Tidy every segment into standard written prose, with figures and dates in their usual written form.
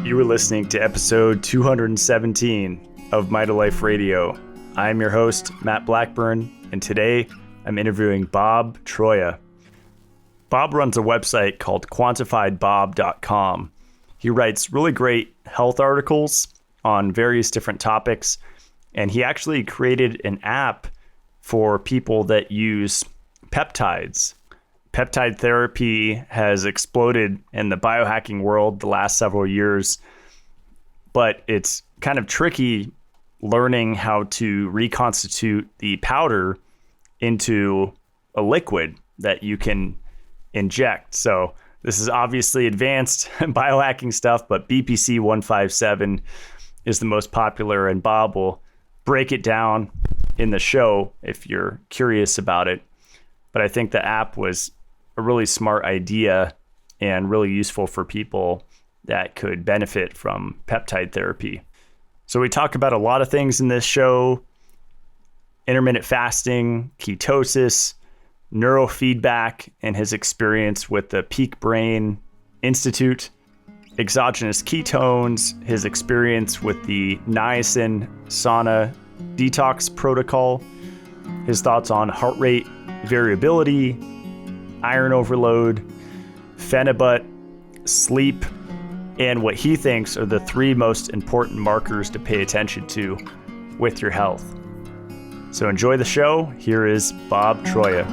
You are listening to episode 217 of Mitolife Radio. I'm your host, Matt Blackburn, and today I'm interviewing Bob Troia. Bob runs a website called quantifiedbob.com. He writes really great health articles on various different topics, and he actually created an app for people that use peptides. Peptide therapy has exploded in the biohacking world the last several years, but it's kind of tricky learning how to reconstitute the powder into a liquid that you can inject. So this is obviously advanced biohacking stuff, but BPC 157 is the most popular, and Bob will break it down in the show if you're curious about it. But I think the app was a really smart idea and really useful for people that could benefit from peptide therapy. So we talk about a lot of things in this show: intermittent fasting, ketosis, neurofeedback, and his experience with the Peak Brain Institute, exogenous ketones, his experience with the Niacin Sauna detox protocol, his thoughts on heart rate variability, iron overload, phenibut, sleep, and what he thinks are the three most important markers to pay attention to with your health. So enjoy the show. Here is Bob Troia.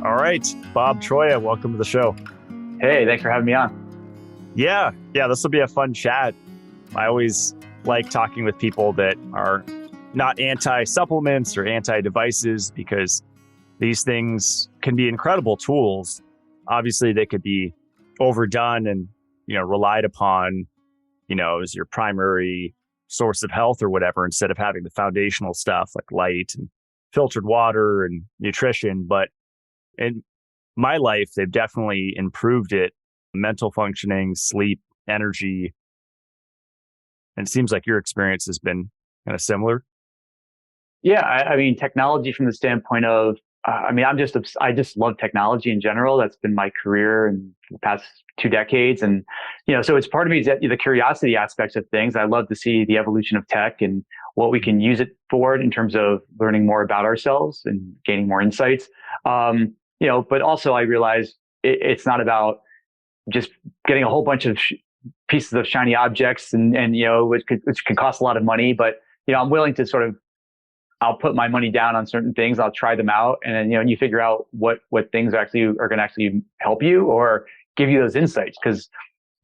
All right, Bob Troia, welcome to the show. Hey, thanks for having me on. Yeah, this will be a fun chat. I always like talking with people that are not anti-supplements or anti-devices, because these things can be incredible tools. Obviously, they could be overdone and, relied upon, as your primary source of health or whatever, instead of having the foundational stuff like light and filtered water and nutrition. But in my life, they've definitely improved it: mental functioning, sleep, energy. And it seems like your experience has been kind of similar. Yeah, I mean, technology from the standpoint of, I just love technology in general. That's been my career in the past 2 decades. And, so it's part of me is that the curiosity aspects of things. I love to see the evolution of tech and what we can use it for in terms of learning more about ourselves and gaining more insights. But also I realize it's not about just getting a whole bunch of pieces of shiny objects and which can cost a lot of money. But, I'm willing to I'll put my money down on certain things. I'll try them out. And then, and you figure out what things actually are going to actually help you or give you those insights. Cause,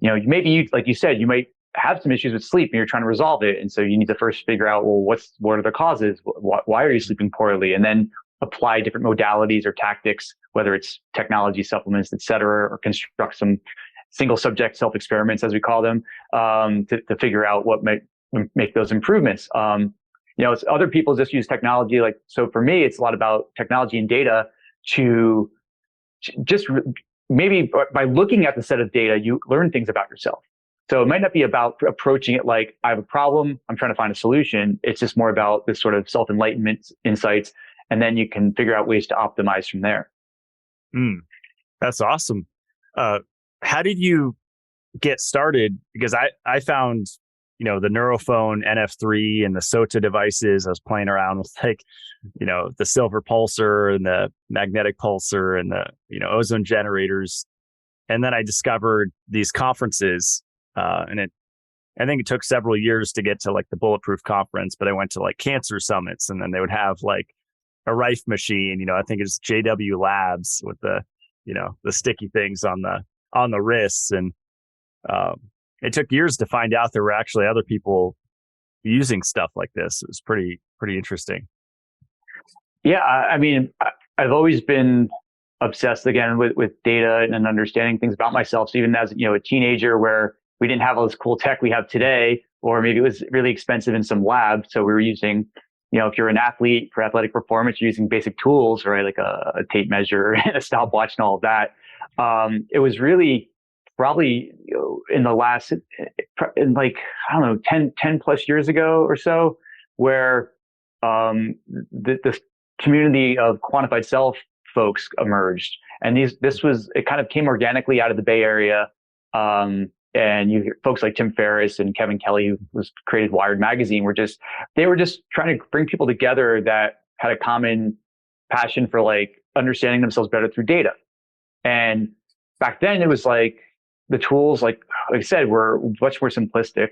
like you said, you might have some issues with sleep and you're trying to resolve it. And so you need to first figure out, well, what are the causes? Why are you sleeping poorly? And then apply different modalities or tactics, whether it's technology, supplements, et cetera, or construct some single subject self-experiments, as we call them, to figure out what might make those improvements. It's other people just use technology. So for me, it's a lot about technology and data to just maybe by looking at the set of data, you learn things about yourself. So it might not be about approaching it like I have a problem, I'm trying to find a solution. It's just more about this sort of self-enlightenment insights. And then you can figure out ways to optimize from there. That's awesome. How did you get started? Because I found, the Neurophone NF3 and the SOTA devices. I was playing around with the silver pulsar and the magnetic pulsar and the, ozone generators. And then I discovered these conferences, I think it took several years to get to the Bulletproof conference, but I went to cancer summits, and then they would have a Rife machine, I think it's JW Labs with the sticky things on the wrists. And, it took years to find out there were actually other people using stuff like this. It was pretty interesting. Yeah. I've always been obsessed again with data and understanding things about myself. So even as, a teenager where we didn't have all this cool tech we have today, or maybe it was really expensive in some lab. So we were using, if you're an athlete for athletic performance, you're using basic tools, right? Like a tape measure and a stopwatch and all of that. It was really probably in the last, 10 plus years ago or so, where the community of quantified self folks emerged. And it kind of came organically out of the Bay Area. And you hear folks like Tim Ferriss and Kevin Kelly, who was created Wired magazine, they were just trying to bring people together that had a common passion for like understanding themselves better through data. And back then it was like the tools, like I said, were much more simplistic.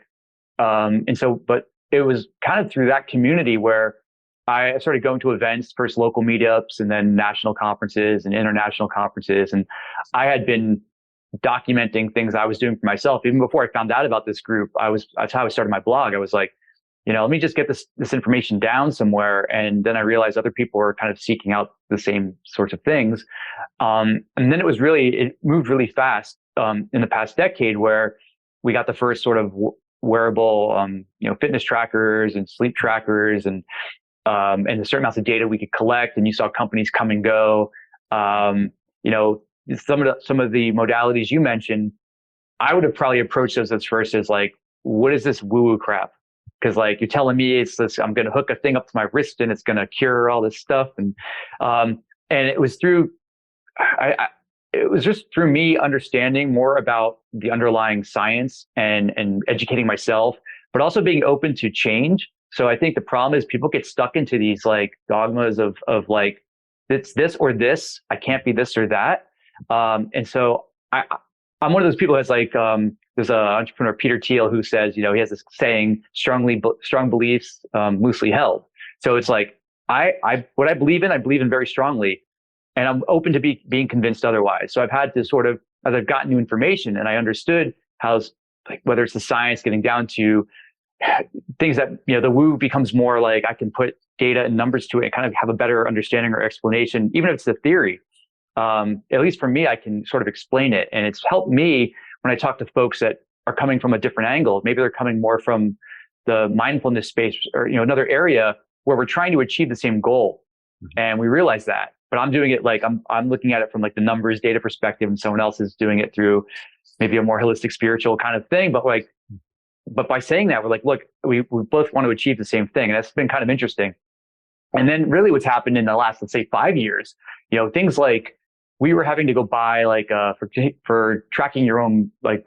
But it was kind of through that community where I started going to events, first local meetups and then national conferences and international conferences. And I had been documenting things I was doing for myself. Even before I found out about this group, that's how I started my blog. I was like, let me just get this information down somewhere. And then I realized other people were kind of seeking out the same sorts of things. And then it moved really fast in the past decade, where we got the first sort of wearable, fitness trackers and sleep trackers and the certain amounts of data we could collect. And you saw companies come and go. Some of the modalities you mentioned, I would have probably approached those as first as like, what is this woo-woo crap? Because like you're telling me it's this, I'm going to hook a thing up to my wrist and it's going to cure all this stuff. And it was just through me understanding more about the underlying science and educating myself, but also being open to change. So I think the problem is people get stuck into these like dogmas of like, it's this or this, I can't be this or that. And so I'm one of those people that's like, there's an entrepreneur, Peter Thiel, who says, he has this saying, strong beliefs, loosely held. So it's like, what I believe in very strongly, and I'm open to being convinced otherwise. So I've had to sort of, as I've gotten new information and I understood how, like, whether it's the science getting down to things that, the woo becomes more like I can put data and numbers to it and kind of have a better understanding or explanation, even if it's a theory. At least for me, I can sort of explain it. And it's helped me when I talk to folks that are coming from a different angle. Maybe they're coming more from the mindfulness space or, another area where we're trying to achieve the same goal. And we realize that, but I'm doing it like I'm looking at it from like the numbers data perspective, and someone else is doing it through maybe a more holistic spiritual kind of thing. But by saying that, we're like, look, we both want to achieve the same thing. And that's been kind of interesting. And then really what's happened in the last, let's say 5 years, things like, we were having to go buy like for tracking your own like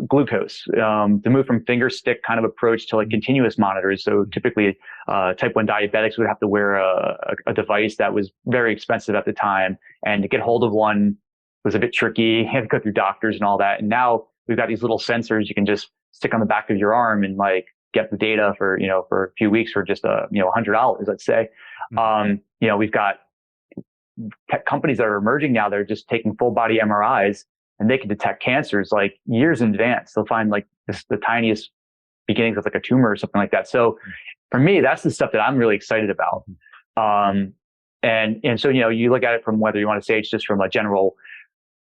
glucose to move from finger stick kind of approach to like continuous monitors. So typically type 1 diabetics would have to wear a device that was very expensive at the time, and to get hold of one was a bit tricky. You had to go through doctors and all that. And now we've got these little sensors you can just stick on the back of your arm and like get the data for a few weeks for just $100, let's say. We've got tech companies that are emerging now. They're just taking full body MRIs and they can detect cancers like years in advance. They'll find like the tiniest beginnings of like a tumor or something like that. So for me, that's the stuff that I'm really excited about. And so, you look at it from whether you want to say it's just from a general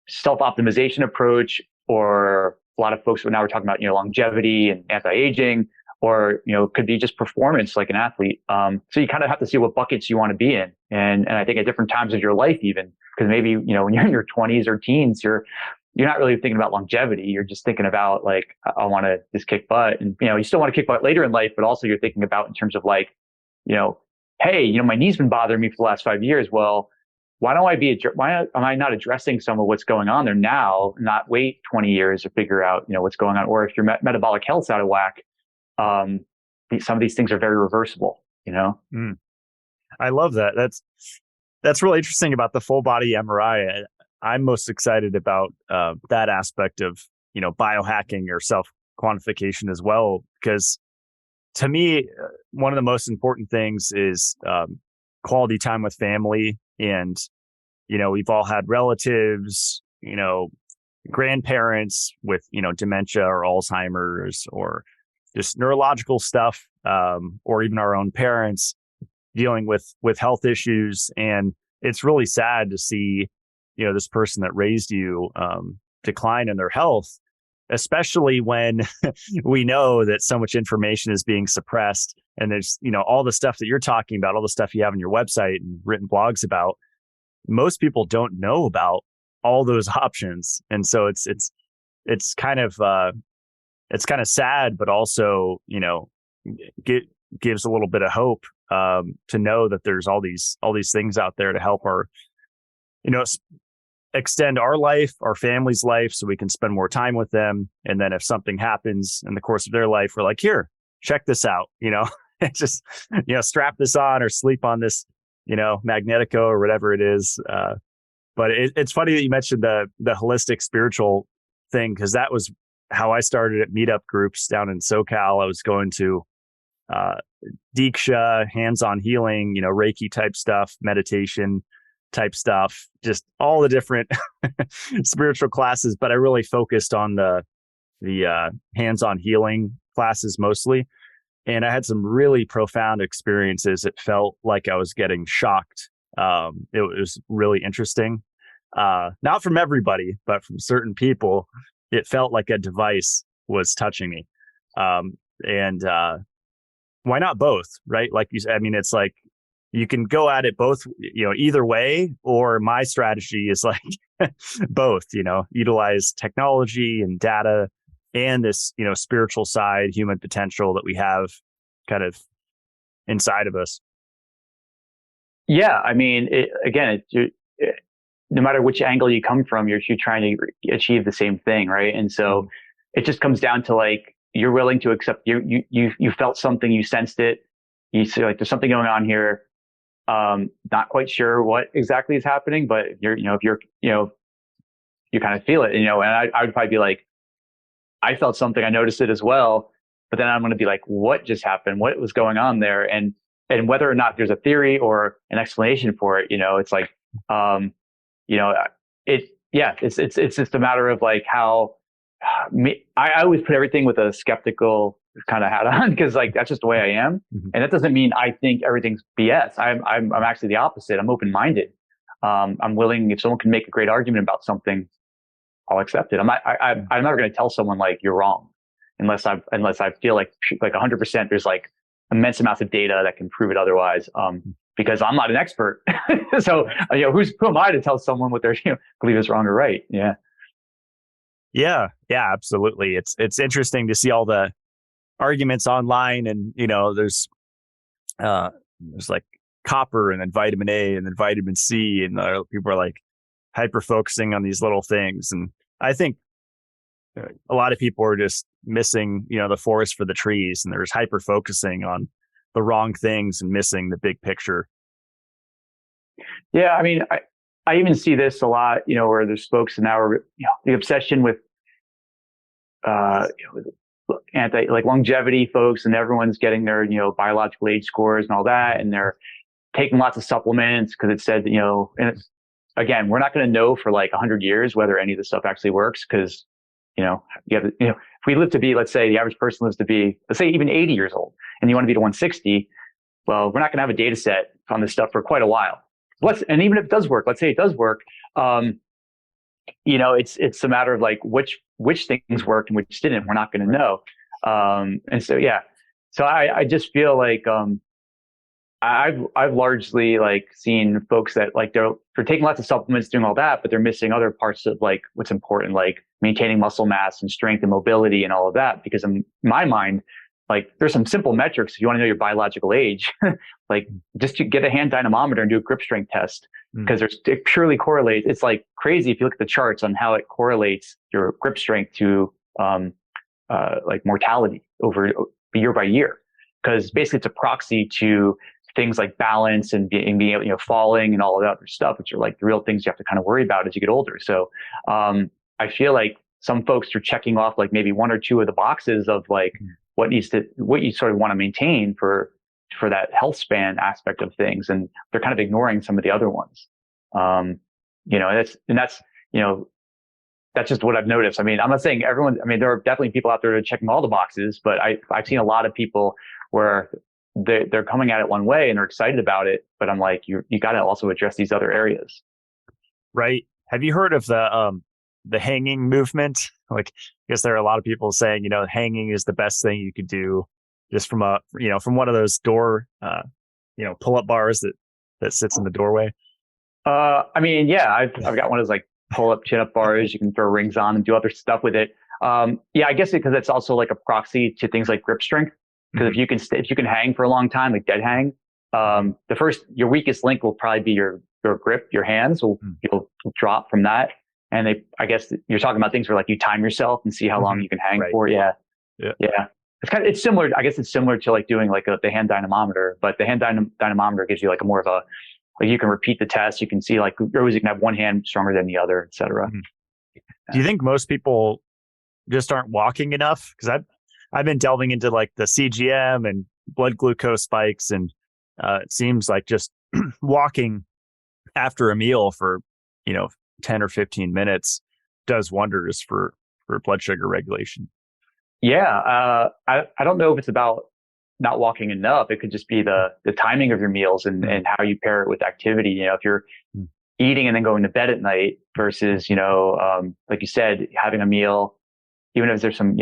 self-optimization approach, or a lot of folks now we're talking about, longevity and anti-aging, or, could be just performance like an athlete. So you kind of have to see what buckets you want to be in. And I think at different times of your life, even, because maybe, when you're in your 20s or teens, you're not really thinking about longevity. You're just thinking about like, I want to just kick butt, and, you still want to kick butt later in life, but also you're thinking about in terms of like, hey, my knee's been bothering me for the last 5 years. Well, why am I not addressing some of what's going on there now, not wait 20 years to figure out, what's going on? Or if your metabolic health's out of whack, some of these things are very reversible, I love that. That's really interesting about the full body MRI. I'm most excited about that aspect of, biohacking or self quantification as well, because to me, one of the most important things is quality time with family. And, we've all had relatives, grandparents with, dementia or Alzheimer's or just neurological stuff, or even our own parents dealing with health issues. And it's really sad to see, this person that raised you decline in their health, especially when we know that so much information is being suppressed. And there's, all the stuff that you're talking about, all the stuff you have on your website and written blogs about, most people don't know about all those options. And so it's kind of sad, but also, gives a little bit of hope to know that there's all these things out there to help extend our life, our family's life, so we can spend more time with them. And then if something happens in the course of their life, we're like, here, check this out, just, strap this on or sleep on this, Magnetico or whatever it is. But it's funny that you mentioned the holistic spiritual thing, because that was how I started at meetup groups down in SoCal. I was going to Diksha, hands-on healing, Reiki type stuff, meditation type stuff, just all the different spiritual classes. But I really focused on the hands-on healing classes mostly. And I had some really profound experiences. It felt like I was getting shocked. It was really interesting. Not from everybody, but from certain people, it felt like a device was touching me. And why not both, right? Like you said, I mean, it's like you can go at it both, either way, or my strategy is like both, utilize technology and data and this, spiritual side, human potential that we have kind of inside of us. Yeah. I mean, no matter which angle you come from, you're trying to achieve the same thing. Right. And so it just comes down to like, you're willing to accept you felt something, you sensed it. You say like, there's something going on here. Not quite sure what exactly is happening, but you kind of feel it, and I would probably be like, I felt something, I noticed it as well, but then I'm going to be like, what just happened? What was going on there? And whether or not there's a theory or an explanation for it, it's like, it's just a matter of like how I always put everything with a skeptical kind of hat on, because like, that's just the way I am. Mm-hmm. And that doesn't mean I think everything's BS. I'm actually the opposite. I'm open-minded. I'm willing, if someone can make a great argument about something, I'll accept it. I'm never going to tell someone like you're wrong unless I feel like 100% there's like immense amounts of data that can prove it otherwise. Because I'm not an expert. So, who am I to tell someone what they're, believe is wrong or right? Yeah. Yeah, absolutely. It's interesting to see all the arguments online, and there's like copper and then vitamin A and then vitamin C, and people are like hyper focusing on these little things. And I think a lot of people are just missing, the forest for the trees, and they're just hyper focusing on the wrong things and missing the big picture. Yeah, I mean, I even see this a lot, where there's folks now, the obsession with like longevity folks, and everyone's getting their, biological age scores and all that. And they're taking lots of supplements because it said, and again, we're not going to know for like 100 years whether any of this stuff actually works. Cause, if we live to be, let's say the average person lives to be, let's say even 80 years old, and you want to be to 160, well, we're not going to have a data set on this stuff for quite a while. And even if it does work, let's say it does work, it's a matter of like which things worked and which didn't. We're not going to know. And so, yeah. So I just feel like, I've largely like seen folks that like they're taking lots of supplements, doing all that, but they're missing other parts of like what's important, like maintaining muscle mass and strength and mobility and all of that. Because in my mind, like there's some simple metrics if you want to know your biological age, like just to get a hand dynamometer and do a grip strength test, because it purely correlates. It's like crazy if you look at the charts on how it correlates your grip strength to like mortality over year by year, because basically it's a proxy to things like balance and being able, falling and all of that other stuff, which are like the real things you have to kind of worry about as you get older. So I feel like some folks are checking off like maybe one or two of the boxes of like what you sort of want to maintain for that health span aspect of things, and they're kind of ignoring some of the other ones. That's just what I've noticed. I mean, I'm not saying everyone. I mean, there are definitely people out there that are checking all the boxes, but I've seen a lot of people where they're coming at it one way and they're excited about it, but I'm like, you got to also address these other areas. Right. Have you heard of the hanging movement? Like, I guess there are a lot of people saying, hanging is the best thing you could do, just from from one of those door, pull-up bars that sits in the doorway. I mean, yeah, I've got one of those like pull-up, chin-up bars. You can throw rings on and do other stuff with it. Yeah, I guess because it's also like a proxy to things like grip strength. Because if you can hang for a long time, like dead hang, your weakest link will probably be your your grip, your hands will you'll drop from that. And I guess you're talking about things where like you time yourself and see how long you can hang for. Yeah. It's similar. I guess it's similar to like doing like the hand dynamometer, but the hand dynamometer gives you like a more of a, like you can repeat the test. You can see like you can have one hand stronger than the other, et cetera. Do you think most people just aren't walking enough? Because I've been delving into like the CGM and blood glucose spikes, and it seems like just walking after a meal for 10 or 15 minutes does wonders for blood sugar regulation. Yeah, I don't know if it's about not walking enough. It could just be the timing of your meals and how you pair it with activity. If you're eating and then going to bed at night versus, like you said, having a meal, even if there's some,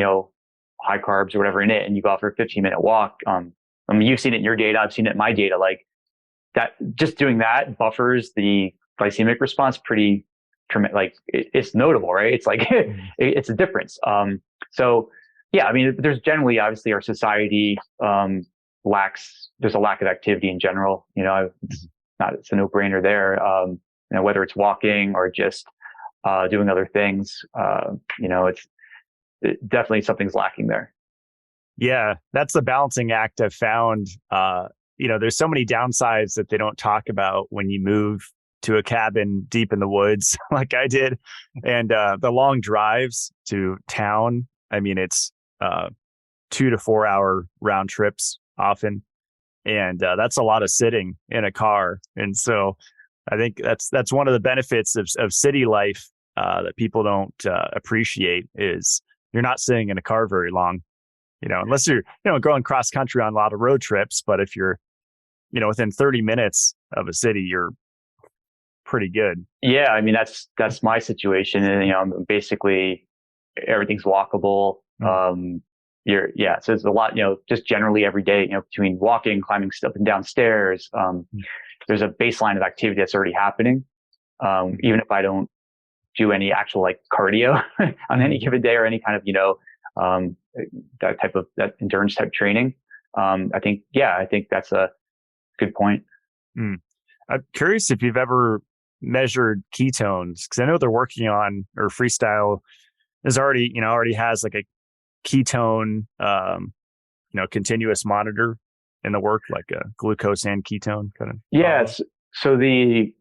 high carbs or whatever in it, and you go out for a 15-minute walk. I mean, you've seen it in your data. I've seen it in my data. Like that, just doing that buffers the glycemic response pretty, like it's notable, right? It's like, it's a difference. So yeah, I mean, there's generally, obviously our society, there's a lack of activity in general. It's a no-brainer there. Whether it's walking or just, doing other things, definitely something's lacking there. Yeah, that's the balancing act I've found. There's so many downsides that they don't talk about when you move to a cabin deep in the woods like I did. And the long drives to town, I mean, it's 2 to 4 hour round trips often. And that's a lot of sitting in a car. And so I think that's one of the benefits of city life that people don't appreciate is you're not sitting in a car very long, unless you're, going cross country on a lot of road trips. But if you're, within 30 minutes of a city, you're pretty good. Yeah. I mean, that's my situation. And, basically everything's walkable. So there's a lot, just generally every day, between walking, climbing up and down stairs, there's a baseline of activity that's already happening. Even if I don't do any actual like cardio on any given day or any kind of, that endurance type training. I think that's a good point. I'm curious if you've ever measured ketones, because I know they're working on, or Freestyle is already has like a ketone, continuous monitor in the work, like a glucose and ketone kind of. Yes. So the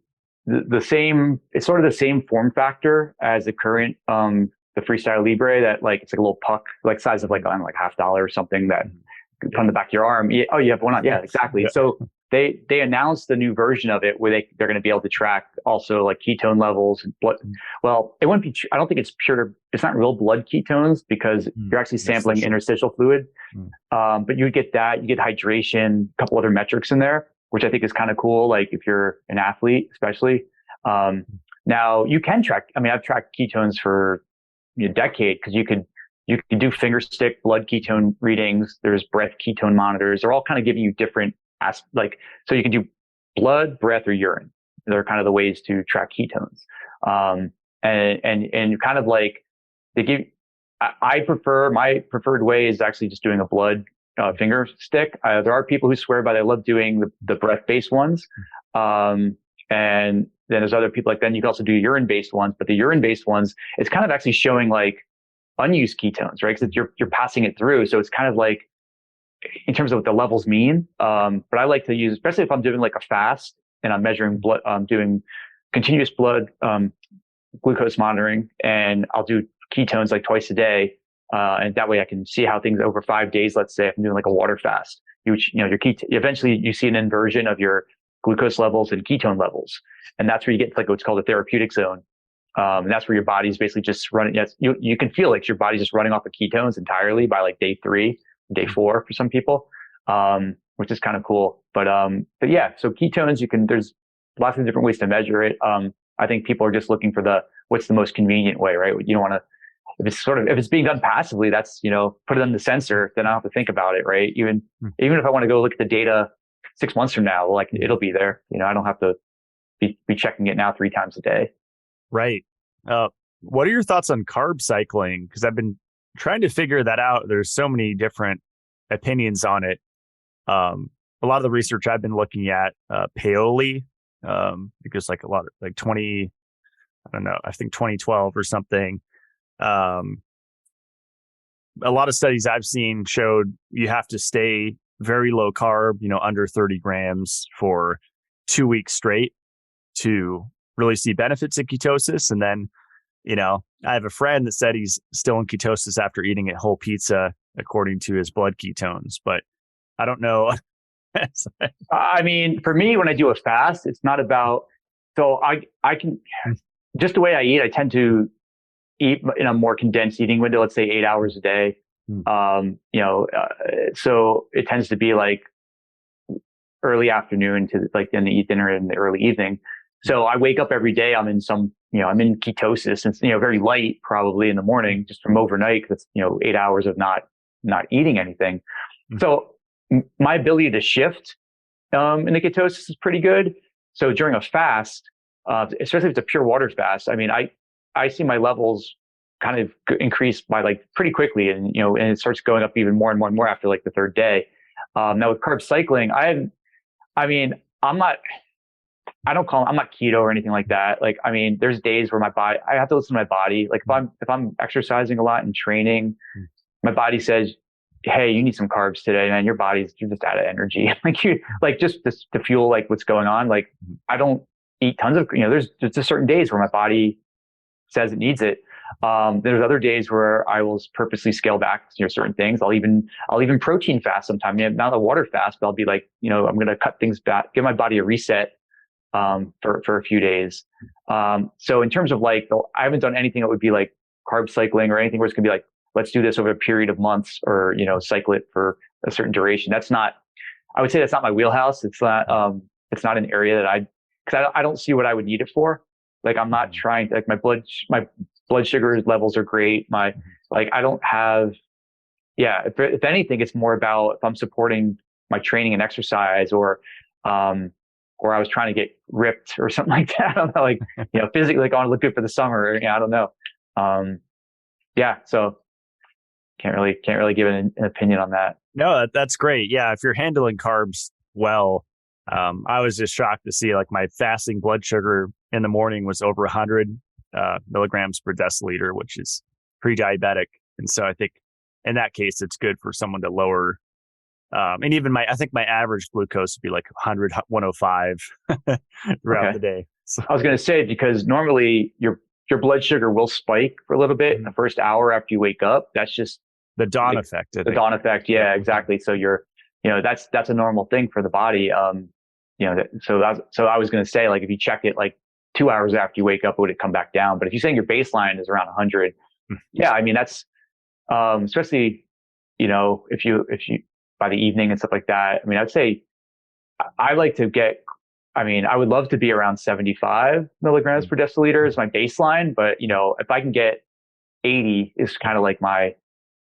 it's sort of the same form factor as the current, the Freestyle Libre, that like, it's like a little puck, like size of like, I don't know, like $50 or something that on the back of your arm. Yeah, oh, you have one on. Yeah, exactly. Yeah. So they announced the new version of it where they're going to be able to track also like ketone levels and blood. Well, it wouldn't be, I don't think it's not real blood ketones because you're actually sampling interstitial fluid. But you would get that, you get hydration, a couple other metrics in there, which I think is kind of cool. Like if you're an athlete, especially, now you can track, I mean, I've tracked ketones for a decade because you could do finger stick blood ketone readings. There's breath ketone monitors. They're all kind of giving you different so you can do blood, breath, or urine. They're kind of the ways to track ketones. And kind of like my preferred way is actually just doing a blood finger stick. There are people who swear by, they love doing the breath based ones. And then there's other people then you can also do urine based ones, but the urine based ones, it's kind of actually showing like unused ketones, right? Because you're passing it through. So it's kind of like, in terms of what the levels mean. But I like to use, especially if I'm doing like a fast and I'm measuring blood, doing continuous blood, glucose monitoring, and I'll do ketones like twice a day. And that way I can see how things over 5 days, let's say if I'm doing like a water fast, eventually you see an inversion of your glucose levels and ketone levels. And that's where you get to like what's called a therapeutic zone. And that's where your body's basically just running. Yes, you can feel like your body's just running off of ketones entirely by like day 3, day 4 for some people, which is kind of cool. But yeah, so ketones, there's lots of different ways to measure it. I think people are just looking for what's the most convenient way, right? You don't want to, if it's being done passively, that's, put it on the sensor, then I don't have to think about it, right? Even if I want to go look at the data 6 months from now, like it'll be there. I don't have to be checking it now 3 times a day. Right. What are your thoughts on carb cycling? Because I've been trying to figure that out. There's so many different opinions on it. A lot of the research I've been looking at, Paoli because like a lot of like 20, I don't know, I think 2012 or something. Um, a lot of studies I've seen showed you have to stay very low carb, under 30 grams for 2 weeks straight to really see benefits in ketosis. And then, I have a friend that said he's still in ketosis after eating a whole pizza, according to his blood ketones, but I don't know. I mean, for me, when I do a fast, it's not about, so I can, just the way I eat, I tend to eat in a more condensed eating window, let's say 8 hours a day. So it tends to be like early afternoon to like then eat dinner in the early evening. So I wake up every day. I'm in I'm in ketosis. It's, very light probably in the morning just from overnight. Cause it's, 8 hours of not eating anything. So my ability to shift, in the ketosis is pretty good. So during a fast, especially if it's a pure water fast, I mean, I see my levels kind of increase by like pretty quickly, and and it starts going up even more and more and more after like the third day. Now with carb cycling, I'm not keto or anything like that. Like, I mean, there's days where I have to listen to my body. Like if I'm exercising a lot and training, my body says, hey, you need some carbs today, man. You're just out of energy. Just to fuel like what's going on. Like I don't eat tons of, there's just certain days where my body says it needs it. There's other days where I will purposely scale back, certain things. I'll even protein fast sometimes. Not a water fast, but I'll be like, I'm going to cut things back, give my body a reset, for a few days. So in terms of like, I haven't done anything that would be like carb cycling or anything where it's going to be like, let's do this over a period of months or, cycle it for a certain duration. I would say that's not my wheelhouse. It's not an area that cause I don't see what I would need it for. Like, I'm not trying to, like my blood sugar levels are great. I don't have, if anything, it's more about if I'm supporting my training and exercise or I was trying to get ripped or something like that. I don't know, like, physically, like I want to look good for the summer. I don't know. So can't really give an opinion on that. No, that's great. Yeah. If you're handling carbs well, I was just shocked to see like my fasting blood sugar in the morning was over 100 milligrams per deciliter, which is pre-diabetic. And so I think in that case, it's good for someone to lower. And even I think my average glucose would be like 100, 105 throughout the day. So I was going to say, because normally your blood sugar will spike for a little bit in the first hour after you wake up. That's just the dawn effect. The dawn effect. Yeah, exactly. So that's a normal thing for the body. So I was going to say, like, if you check it like 2 hours after you wake up, would it come back down? But if you're saying your baseline is around 100, I mean, that's, especially, if you by the evening and stuff like that. I mean, I'd say I like to I would love to be around 75 milligrams per deciliter is my baseline. But, if I can get 80 is kind of like my,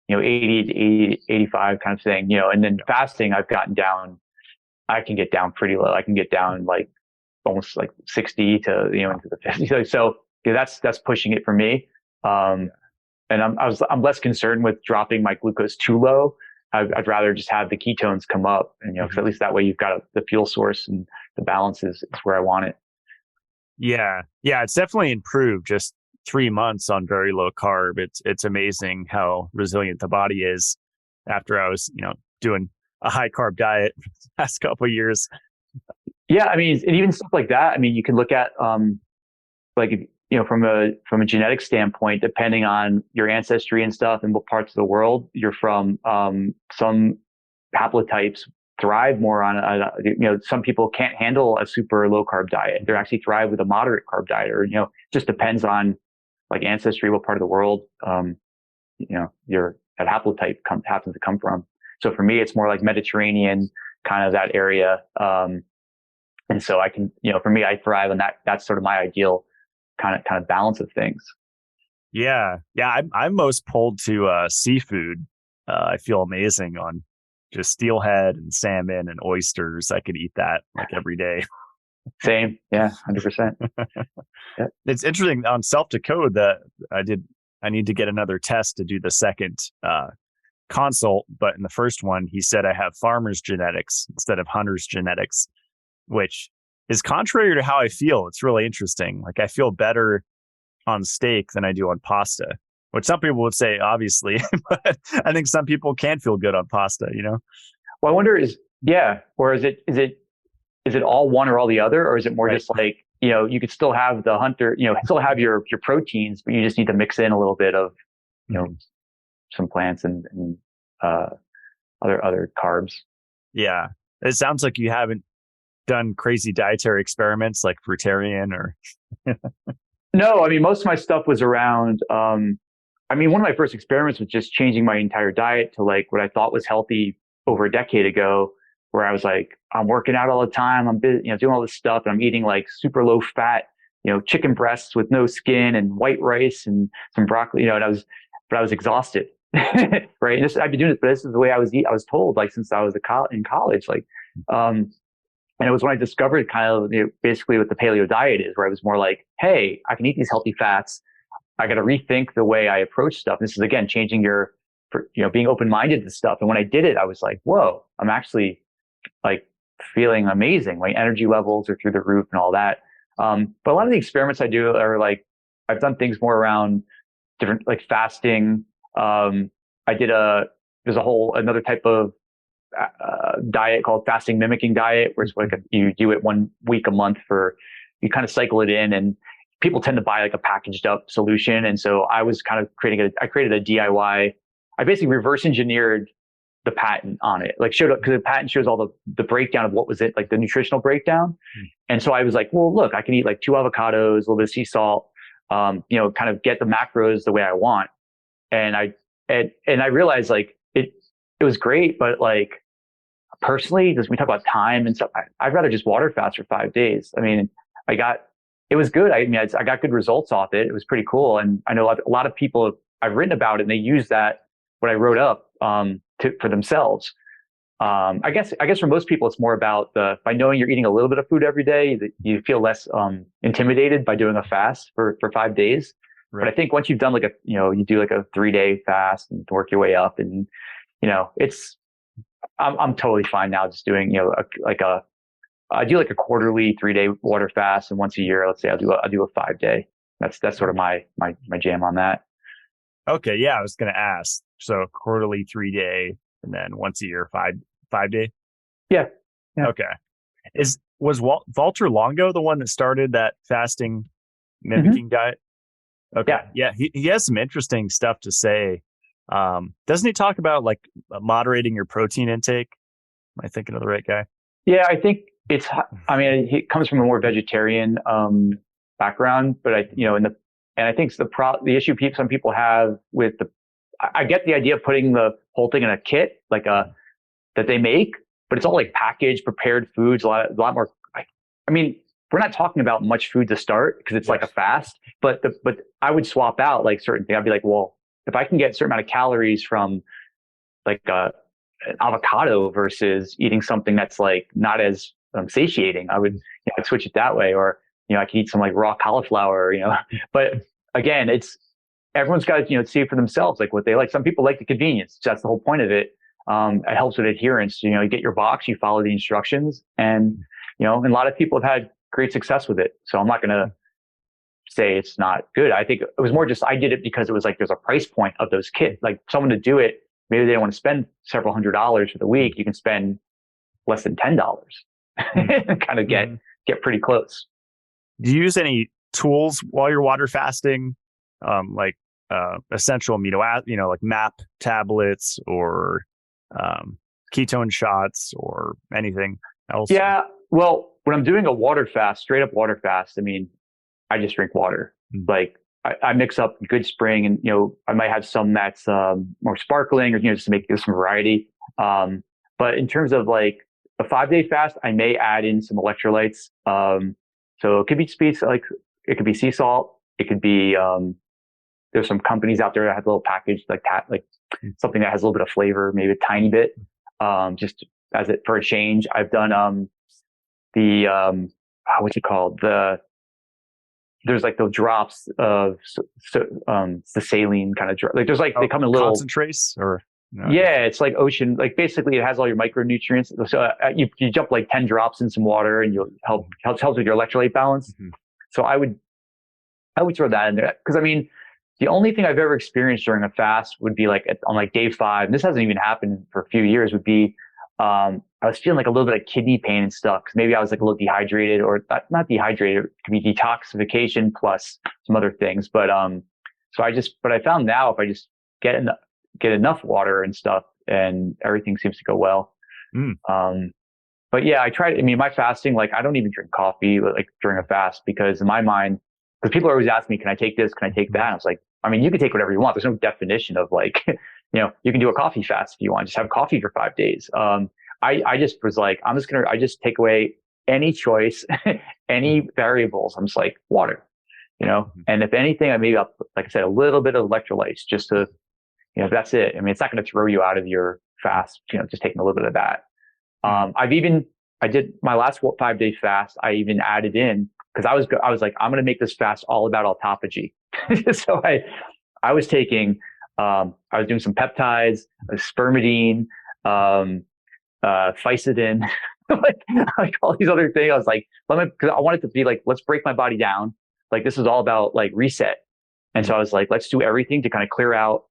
80 to 80, 85 kind of thing, and then fasting, I can get down pretty low. I can get down like almost like 60 to, into the 50s. So that's pushing it for me. And I'm less concerned with dropping my glucose too low. I'd rather just have the ketones come up, and, 'cause at least that way you've got the fuel source and the balance is where I want it. Yeah. Yeah. It's definitely improved just 3 months on very low carb. It's amazing how resilient the body is after I was, doing a high carb diet for the past couple of years. Yeah. I mean, and even stuff like that. I mean, you can look at, like, from a genetic standpoint, depending on your ancestry and stuff and what parts of the world you're from, some haplotypes thrive more on some people can't handle a super low carb diet. They actually thrive with a moderate carb diet, or, just depends on like ancestry, what part of the world, that haplotype happens to come from. So for me, it's more like Mediterranean kind of that area. And so I can, for me, I thrive on that. That's sort of my ideal kind of balance of things. Yeah. Yeah. I'm most pulled to seafood. I feel amazing on just steelhead and salmon and oysters. I could eat that like every day. Same. Yeah. 100%. Yeah. It's interesting on self-decode that I need to get another test to do the second consult. But in the first one, he said I have farmer's genetics instead of hunter's genetics, which is contrary to how I feel. It's really interesting. Like I feel better on steak than I do on pasta, which some people would say, obviously, but I think some people can feel good on pasta, you know? Well, I wonder or is it all one or all the other, or is it more Right. just like, you could still have the hunter, still have your proteins, but you just need to mix in a little bit of, you know, some plants and uh, other carbs. Yeah. It sounds like you haven't done crazy dietary experiments like fruitarian or. No, I mean, most of my stuff was around, one of my first experiments was just changing my entire diet to like what I thought was healthy over a decade ago, where I was like, I'm working out all the time. I'm busy, doing all this stuff, and I'm eating like super low fat, chicken breasts with no skin and white rice and some broccoli, and but I was exhausted. Right. And I've been doing this, but this is the way I was told, like, since I was in college, like, and it was when I discovered kind of basically what the paleo diet is, where I was more like, hey, I can eat these healthy fats. I got to rethink the way I approach stuff. This is again, changing being open-minded to stuff. And when I did it, I was like, whoa, I'm actually like feeling amazing. My energy levels are through the roof and all that. But a lot of the experiments I do are like, I've done things more around different, like fasting. There's another type of diet called fasting mimicking diet, where it's like you do it 1 week a month you kind of cycle it in, and people tend to buy like a packaged up solution. And so I was kind of I created a DIY. I basically reverse engineered the patent on it, like showed up, because the patent shows all the breakdown of what was it, like the nutritional breakdown. And so I was like, well, look, I can eat like 2 avocados, a little bit of sea salt, kind of get the macros the way I want. And I realized like it was great, but like personally, because we talk about time and stuff, I'd rather just water fast for 5 days. I mean, it was good. I got good results off it. It was pretty cool. And I know a lot of people I've written about it, and they use what I wrote up, for themselves. I guess for most people, it's more about by knowing you're eating a little bit of food every day, that you feel less, intimidated by doing a fast for 5 days. Right. But I think once you've done you do like a 3-day fast and work your way up, and, I'm totally fine now just doing, I do like a quarterly 3-day water fast, and once a year, let's say I'll do a 5-day. That's sort of my jam on that. Okay. Yeah. I was going to ask. So quarterly 3-day, and then once a year, 5-day. Yeah. Okay. Was Walter Longo the one that started that fasting mimicking diet? Okay. Yeah. He has some interesting stuff to say. Doesn't he talk about like moderating your protein intake? Am I thinking of the right guy? Yeah, I think he comes from a more vegetarian background, but I think the issue some people have with I get the idea of putting the whole thing in a kit, like that they make, but it's all like packaged, prepared foods, a lot more. We're not talking about much food to start, because it's like a fast, but I would swap out like certain things. I'd be like, well, if I can get a certain amount of calories from like an avocado versus eating something that's like not as satiating, I would I'd switch it that way. Or, I could eat some like raw cauliflower, but again, everyone's got to, see it for themselves, like what they like. Some people like the convenience. That's the whole point of it. It helps with adherence. You get your box, you follow the instructions, and, and a lot of people have had great success with it. So I'm not going to say it's not good. I think it was more just, I did it because it was like, there's a price point of those kits. Like someone to do it, maybe they don't want to spend several $100s for the week. You can spend less than $10 and kind of get pretty close. Do you use any tools while you're water fasting? Like essential amino acid, like MAP tablets or ketone shots or anything else? Yeah. Well, when I'm doing a water fast, straight up water fast, I just drink water. Like I mix up Good Spring, and, I might have some that's more sparkling, or, just to make some variety. But in terms of like a 5-day fast, I may add in some electrolytes. So it could be it could be sea salt. It could be, there's some companies out there that have a little package like something that has a little bit of flavor, maybe a tiny bit, just for a change. I've done, what's it called? There's like those drops of the saline kind of drop. Like there's like, they come in little concentrates or No. Yeah, it's like ocean. Like basically, it has all your micronutrients. So you jump like 10 drops in some water, and you'll helps with your electrolyte balance. Mm-hmm. So I would throw that in there because I mean, the only thing I've ever experienced during a fast would be like on like day 5. And this hasn't even happened for a few years. Would be I was feeling like a little bit of kidney pain and stuff because maybe I was like a little dehydrated or not dehydrated. It could be detoxification plus some other things. But but I found now if I just get enough water and stuff, and everything seems to go well. But yeah, I mean, my fasting, like I don't even drink coffee like during a fast because in my mind, because people are always asking me, can I take this? Can I take that? And I was like, I mean, you can take whatever you want. There's no definition of like, you can do a coffee fast if you want, just have coffee for 5 days. I just was like, I just take away any choice, any variables. I'm just like water, and if anything, I maybe I'll, like I said, a little bit of electrolytes just to, that's it. I mean, it's not going to throw you out of your fast, just taking a little bit of that. I did my last 5-day fast. I even added in because I was like, I'm going to make this fast all about autophagy. So I was taking, I was doing some peptides, spermidine, ficedin, like all these other things. I was like, because I wanted to be like, let's break my body down. Like this is all about like reset. And so I was like, let's do everything to kind of clear out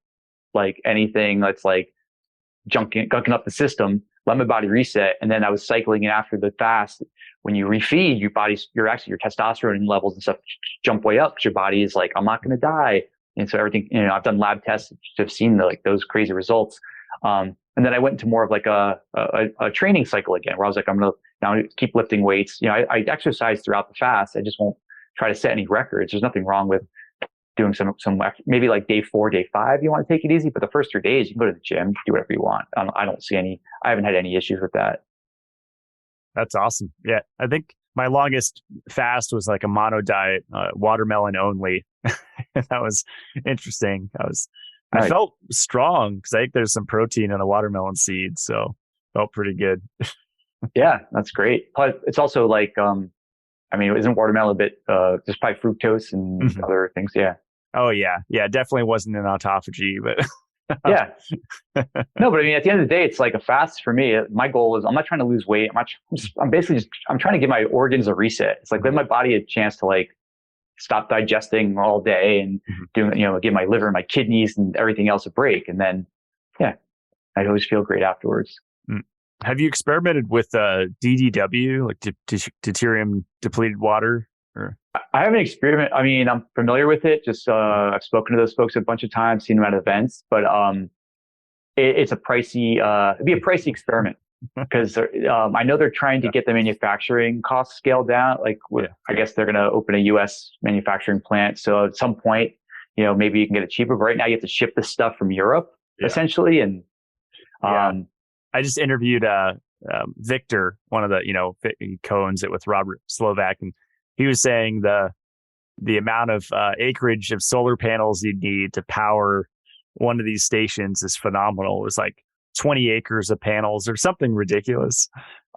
like anything that's like gunking up the system, let my body reset. And then I was cycling in after the fast. When you refeed, your testosterone levels and stuff jump way up because your body is like, I'm not going to die. And so everything, I've done lab tests to have seen those crazy results. And then I went into more of like a training cycle again, where I was like, I'm going to now keep lifting weights. I exercise throughout the fast. I just won't try to set any records. There's nothing wrong with doing some maybe like day 4, day 5, you want to take it easy, but the first 3 days you can go to the gym, do whatever you want. I haven't had any issues with that. That's awesome. Yeah. I think my longest fast was like a mono diet, watermelon only. That was interesting. I felt strong because I think there's some protein in the watermelon seed. So felt pretty good. Yeah, that's great. Plus it's also like, isn't watermelon a bit, just by fructose and other things? Yeah. Oh yeah. Yeah. Definitely wasn't an autophagy, but yeah. No, but I mean, at the end of the day, it's like a fast for me. My goal is I'm not trying to lose weight. I'm basically I'm trying to give my organs a reset. It's like give my body a chance to like stop digesting all day and give my liver, my kidneys and everything else a break. And then, yeah, I always feel great afterwards. Have you experimented with DDW, like deuterium depleted water? Or? I haven't experimented. I mean, I'm familiar with it. Just I've spoken to those folks a bunch of times, seen them at events, but it's a pricey. It'd be a pricey experiment because I know they're trying to get the manufacturing costs scaled down. Like, I guess they're going to open a U.S. manufacturing plant. So at some point, maybe you can get it cheaper. But right now, you have to ship this stuff from Europe essentially, and I just interviewed Victor, one of the, he co-owns it with Robert Slovak, and he was saying the amount of acreage of solar panels you'd need to power one of these stations is phenomenal. It was like 20 acres of panels or something ridiculous.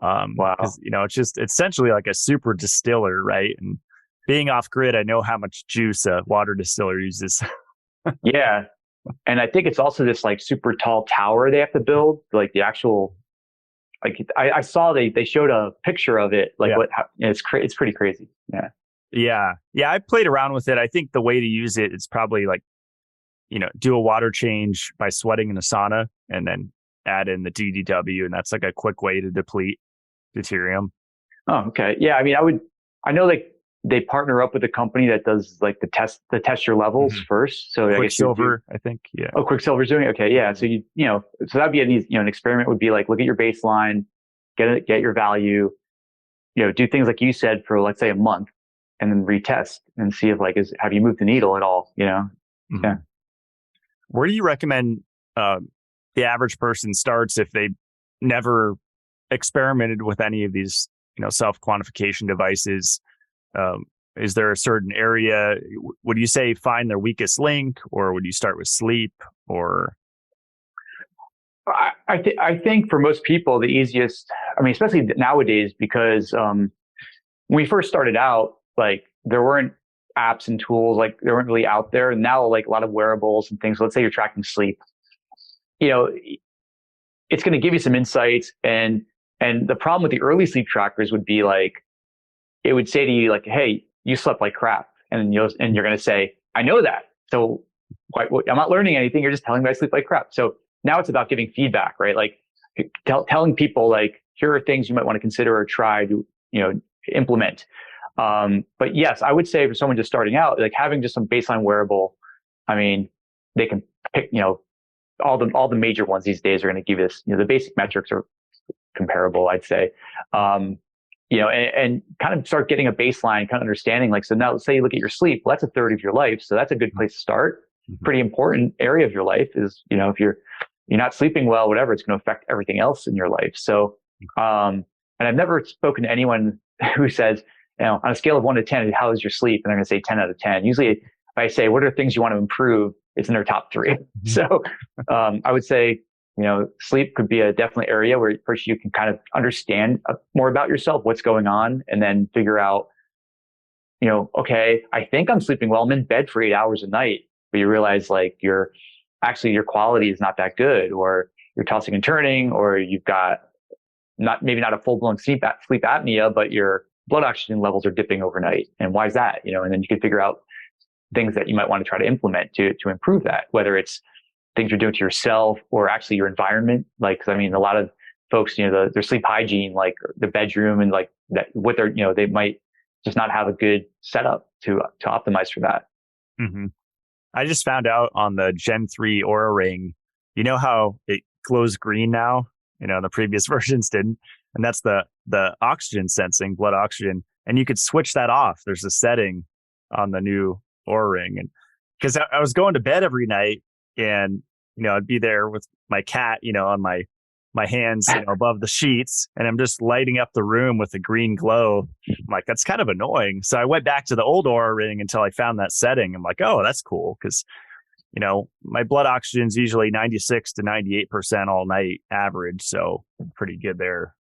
Wow. It's essentially like a super distiller, right? And being off grid, I know how much juice a water distiller uses. Yeah. And I think it's also this like super tall tower they have to build, like the actual, like I saw they showed a picture of it, like it's pretty crazy. Yeah. I played around with it. I think the way to use it is probably like, do a water change by sweating in a sauna and then add in the DDW, and that's like a quick way to deplete deuterium. Oh, okay. Yeah. I mean, I know like they partner up with a company that does like the test your levels first. So Quicksilver, I think. Yeah. Oh, Quicksilver's doing it. Okay. Yeah. So so that'd be an experiment would be like, look at your baseline, get your value, do things like you said for let's say a month and then retest and see if like, have you moved the needle at all? Yeah. Where do you recommend, the average person starts if they never experimented with any of these, self-quantification devices? Is there a certain area? Would you say find their weakest link, or would you start with sleep? Or I think for most people, the easiest, especially nowadays, because when we first started out, like there weren't apps and tools, like they weren't really out there. And now like a lot of wearables and things, let's say you're tracking sleep. you know, it's going to give you some insights. And the problem with the early sleep trackers would be like, it would say to you like, hey, you slept like crap. And you're going to say, I know that. So I'm not learning anything. You're just telling me I sleep like crap. So now it's about giving feedback, right? Like telling people like, here are things you might want to consider or try to, implement. But yes, I would say for someone just starting out, like having just some baseline wearable, I mean, they can pick, all the major ones these days are going to give us, the basic metrics are comparable, I'd say. And kind of start getting a baseline kind of understanding. Like, so now let's say you look at your sleep, well, that's a third of your life. So that's a good place to start. Pretty important area of your life is, if you're not sleeping well, whatever, it's going to affect everything else in your life. So, and I've never spoken to anyone who says, on a scale of 1 to 10, how is your sleep? And they're going to say 10 out of 10. Usually if I say, what are things you want to improve? It's in their top 3. So, I would say, sleep could be a definitely area where first you can kind of understand more about yourself, what's going on, and then figure out, okay, I think I'm sleeping well. I'm in bed for 8 hours a night, but you realize like your quality is not that good, or you're tossing and turning, or you've got maybe not a full blown sleep apnea, but your blood oxygen levels are dipping overnight. And why is that? And then you can figure out things that you might want to try to implement to improve that, whether it's things you're doing to yourself or actually your environment. Like, 'cause I mean, a lot of folks, their sleep hygiene, like the bedroom and like that, what they're, they might just not have a good setup to optimize for that. Mm-hmm. I just found out on the Gen 3 Aura Ring, how it glows green now, the previous versions didn't. And that's the oxygen sensing, blood oxygen. And you could switch that off. There's a setting on the new Aura Ring. And because I was going to bed every night and, I'd be there with my cat, on my hands, above the sheets, and I'm just lighting up the room with a green glow. I'm like, that's kind of annoying. So I went back to the old Aura Ring until I found that setting. I'm like, oh, that's cool. Cause, my blood oxygen is usually 96 to 98% all night average. So pretty good there.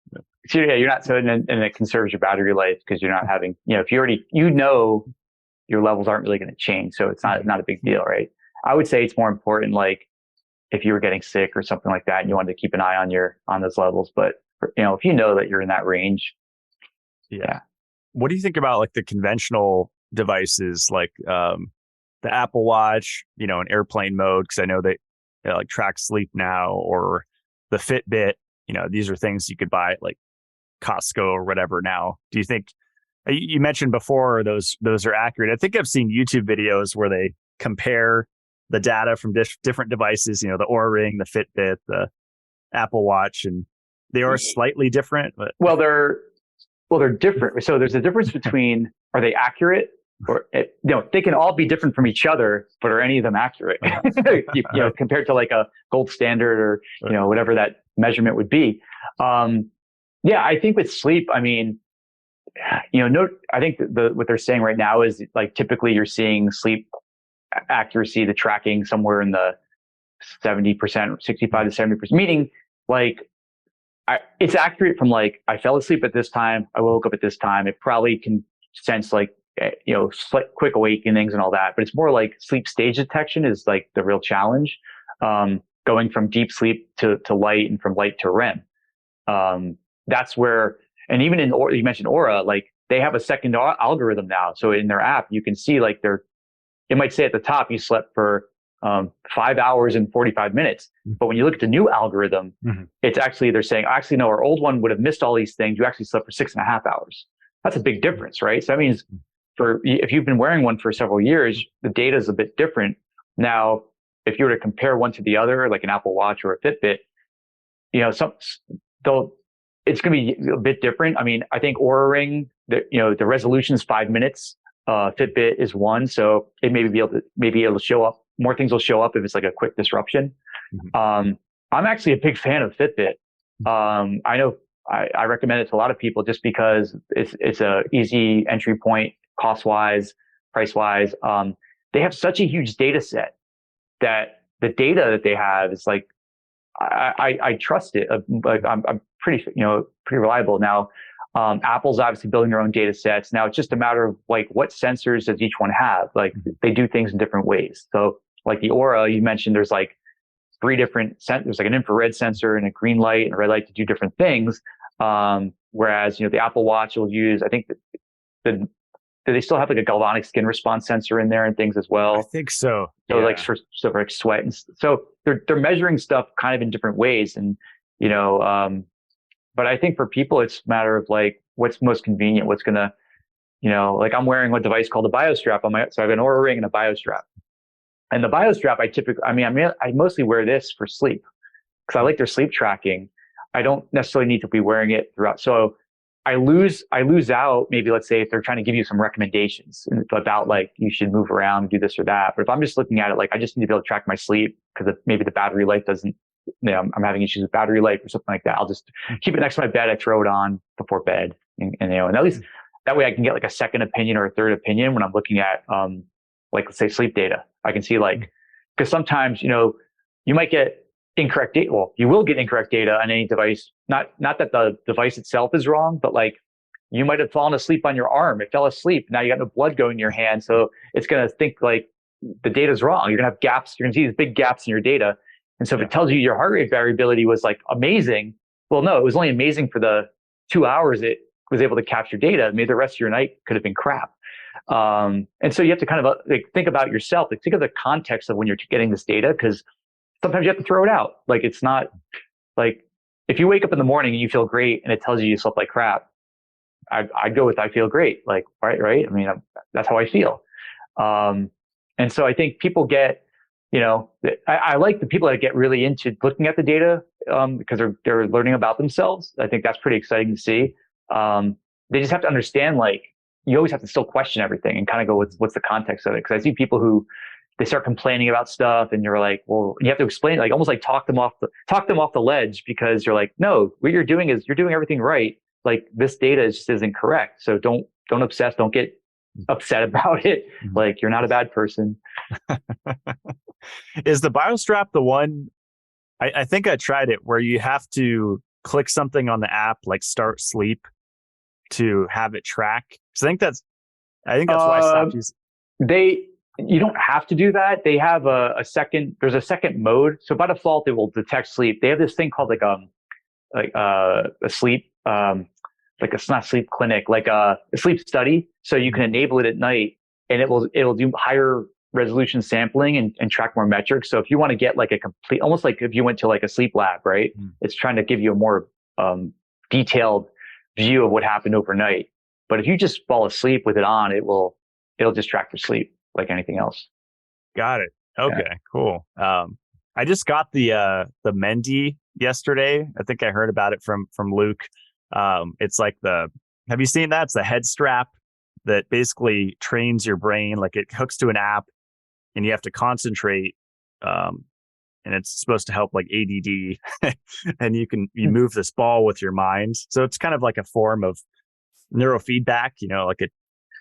So yeah, you're not, so and it conserves your battery life because you're not having, if you already, your levels aren't really going to change. So it's not a big deal, right? I would say it's more important, like if you were getting sick or something like that and you wanted to keep an eye on those levels. But if you know that you're in that range. Yeah. What do you think about like the conventional devices, like the Apple Watch, in airplane mode? Cause I know they like track sleep now, or the Fitbit, these are things you could buy at like Costco or whatever now. Do you think, you mentioned before, those are accurate? I think I've seen YouTube videos where they compare the data from different devices, the Oura Ring, the Fitbit, the Apple Watch, and they are slightly different. But they're different. So there's a difference between, are they accurate, or they can all be different from each other, but are any of them accurate? Compared to like a gold standard or whatever that measurement would be. I think with sleep, I mean, I think what they're saying right now is like typically you're seeing sleep accuracy, the tracking somewhere in the 70%, 65 to 70%, meaning like it's accurate from like, I fell asleep at this time, I woke up at this time. It probably can sense like, quick awakenings and all that, but it's more like sleep stage detection is like the real challenge. Going from deep sleep to light and from light to REM. That's where, and even in Aura, you mentioned Aura, like they have a second algorithm now. So in their app, you can see like it might say at the top, you slept for 5 hours and 45 minutes. But when you look at the new algorithm, it's actually, they're saying, actually, no, our old one would have missed all these things. You actually slept for 6.5 hours. That's a big difference, right? So that means if you've been wearing one for several years, the data is a bit different. Now, if you were to compare one to the other, like an Apple Watch or a Fitbit, it's going to be a bit different. I mean, I think Oura Ring, the resolution is 5 minutes. Fitbit is 1, so it may be able to show up. More things will show up if it's like a quick disruption. I'm actually a big fan of Fitbit. I know I recommend it to a lot of people just because it's a easy entry point, cost wise, price wise. They have such a huge data set that the data that they have is like, I trust it. I'm pretty reliable. Now, Apple's obviously building their own data sets. Now it's just a matter of like, what sensors does each one have? Like they do things in different ways. So like the Aura, you mentioned, there's like three different there's like an infrared sensor and a green light and a red light to do different things. Whereas, the Apple Watch will use, I think the they still have like a galvanic skin response sensor in there and things as well. I think so. So like for like sweat, and so they're measuring stuff kind of in different ways. And but I think for people, it's a matter of like what's most convenient, what's gonna, like I'm wearing a device called a BioStrap on so I have an Oura Ring and a BioStrap. And the BioStrap, I mostly wear this for sleep because I like their sleep tracking. I don't necessarily need to be wearing it throughout. So I lose out, maybe let's say if they're trying to give you some recommendations about like, you should move around, do this or that. But if I'm just looking at it, like I just need to be able to track my sleep because maybe the battery life doesn't, I'm having issues with battery life or something like that. I'll just keep it next to my bed. I throw it on before bed and at least that way I can get like a second opinion or a third opinion when I'm looking at, like let's say sleep data. I can see like, because sometimes, you might get incorrect data. Well, you will get incorrect data on any device. Not that the device itself is wrong, but like you might have fallen asleep on your arm. It fell asleep. Now you got no blood going in your hand. So it's going to think like the data's wrong. You're going to have gaps. You're going to see these big gaps in your data. And so if it tells you your heart rate variability was like amazing, well, no, it was only amazing for the 2 hours it was able to capture data. Maybe the rest of your night could have been crap. And so you have to kind of like think about yourself, like think of the context of when you're getting this data, because sometimes you have to throw it out. Like it's not like if you wake up in the morning and you feel great and it tells you slept like crap, I'd go with I feel great. Like right. I mean, that's how I feel. And so I think people get, I like the people that get really into looking at the data because they're learning about themselves. I think that's pretty exciting to see. They just have to understand, like, you always have to still question everything and kind of go, what's the context of it? Because I see people who they start complaining about stuff, and you're like, well, you have to explain, like, almost like talk them off the ledge, because you're like, no, what you're doing is you're doing everything right. Like this data just isn't correct. So don't obsess. Don't get upset about it. Like you're not a bad person. Is the BioStrap the one? I think I tried it where you have to click something on the app, like start sleep, to have it track. So I think that's why I stopped using. You don't have to do that. They have there's a second mode. So by default, it will detect sleep. They have this thing called a sleep, like it's not sleep clinic, like a sleep study. So you can enable it at night and it'll do higher resolution sampling and track more metrics. So if you want to get like a complete, almost like if you went to like a sleep lab, right? It's trying to give you a more detailed view of what happened overnight. But if you just fall asleep with it on, it'll just track your sleep like anything else. Got it. Okay, cool. I just got the Mendy yesterday. I think I heard about it from Luke. It's like have you seen that? It's the head strap that basically trains your brain. Like it hooks to an app and you have to concentrate. And it's supposed to help like ADD and you move this ball with your mind. So it's kind of like a form of neurofeedback, like a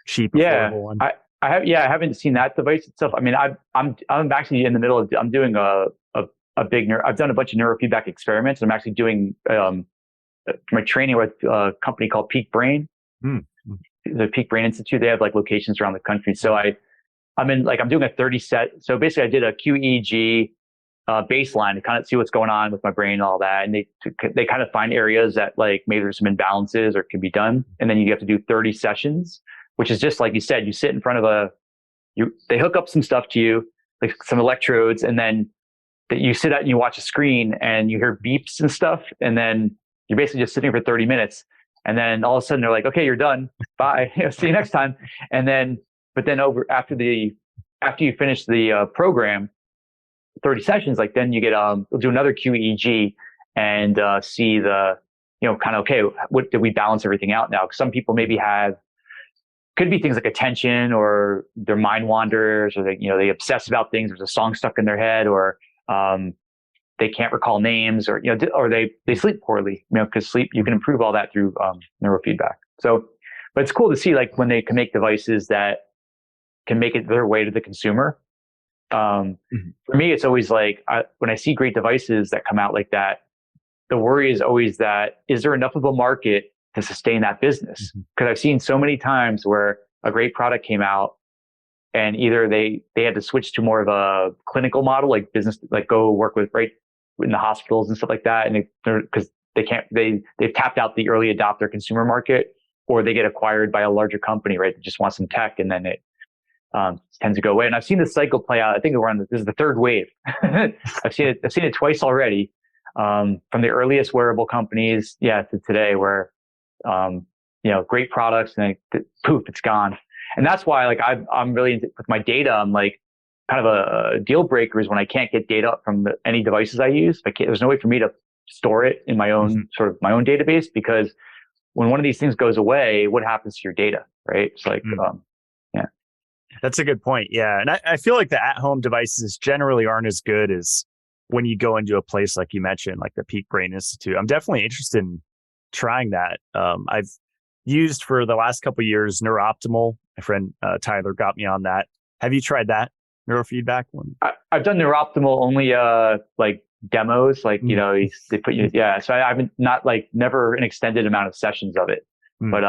cheap, affordable one. I haven't seen that device itself. I mean, I'm actually in the middle of, I'm doing I've done a bunch of neurofeedback experiments. I'm actually doing, my training with a company called Peak Brain, the Peak Brain Institute. They have like locations around the country. So I'm doing a 30 set. So basically I did a QEEG, baseline to kind of see what's going on with my brain and all that. And they kind of find areas that like maybe there's some imbalances or can be done. And then you have to do 30 sessions, which is just like you said, you sit in front of they hook up some stuff to you, like some electrodes, and then you sit out and you watch a screen and you hear beeps and stuff. And then you're basically just sitting for 30 minutes. And then all of a sudden they're like, okay, you're done. Bye. See you next time. But then after you finish the program, 30 sessions, like then you get, we'll do another QEEG and see the, kind of, okay, what did we balance everything out now? Because some people maybe could be things like attention, or their mind wanders, or they obsess about things. There's a song stuck in their head, or they can't recall names, or they sleep poorly. Because sleep, you can improve all that through neurofeedback. So, but it's cool to see like when they can make devices that can make it their way to the consumer. For me, it's always like when I see great devices that come out like that, the worry is always that, is there enough of a market to sustain that business? Because I've seen so many times where a great product came out and either they had to switch to more of a clinical model, like business, like go work with right in the hospitals and stuff like that, and because they've tapped out the early adopter consumer market, or they get acquired by a larger company, right, that just wants some tech, and then it tends to go away. And I've seen this cycle play out. I think this is the third wave. I've seen it twice already, from the earliest wearable companies, to today, where great products, and then poof, it's gone. And that's why, like, I'm really into, with my data, I'm like, kind of a deal breaker is when I can't get data from any devices I use. There's no way for me to store it in my own my own database, because when one of these things goes away, what happens to your data, right? It's like, That's a good point. Yeah. And I feel like the at-home devices generally aren't as good as when you go into a place like you mentioned, like the Peak Brain Institute. I'm definitely interested in trying that. I've used for the last couple of years Neurooptimal. My friend Tyler got me on that. Have you tried that neurofeedback one? I've done Neurooptimal only like demos, like they put you So I haven't, not like, never an extended amount of sessions of it, but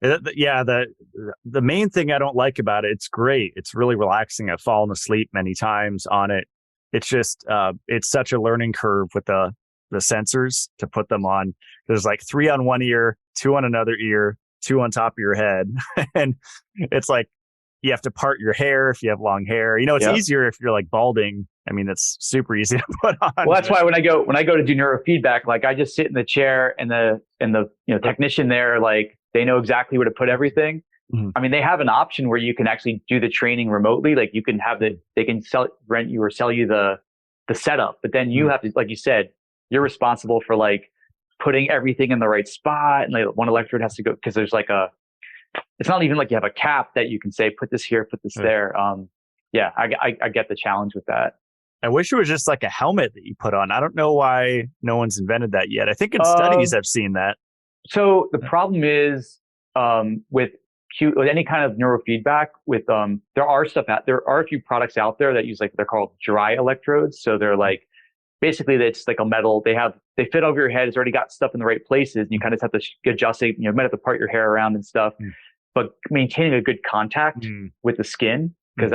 the main thing I don't like about it, it's great, it's really relaxing. I've fallen asleep many times on it. It's just it's such a learning curve with the sensors to put them on. There's like 3 on one ear, 2 on another ear, 2 on top of your head. And it's like, you have to part your hair if you have long hair. It's easier if you're like balding. I mean, that's super easy to put on. Well, that's why when I go to do neurofeedback, like, I just sit in the chair, and the technician there, like, they know exactly where to put everything. Mm-hmm. I mean, they have an option where you can actually do the training remotely. Like, you can have they can rent you or sell you the setup, but then you have to, like you said, you're responsible for like putting everything in the right spot. And like, one electrode has to go, because there's like it's not even like you have a cap that you can say, put this here, put this there. I get the challenge with that. I wish it was just like a helmet that you put on. I don't know why no one's invented that yet. I think in studies I've seen that. So the problem is with any kind of neurofeedback, with there are a few products out there that use, like, they're called dry electrodes. So they're like, basically it's like a metal. They fit over your head. It's already got stuff in the right places, and you kind of have to adjust it. You might have to part your hair around and stuff, but maintaining a good contact with the skin, because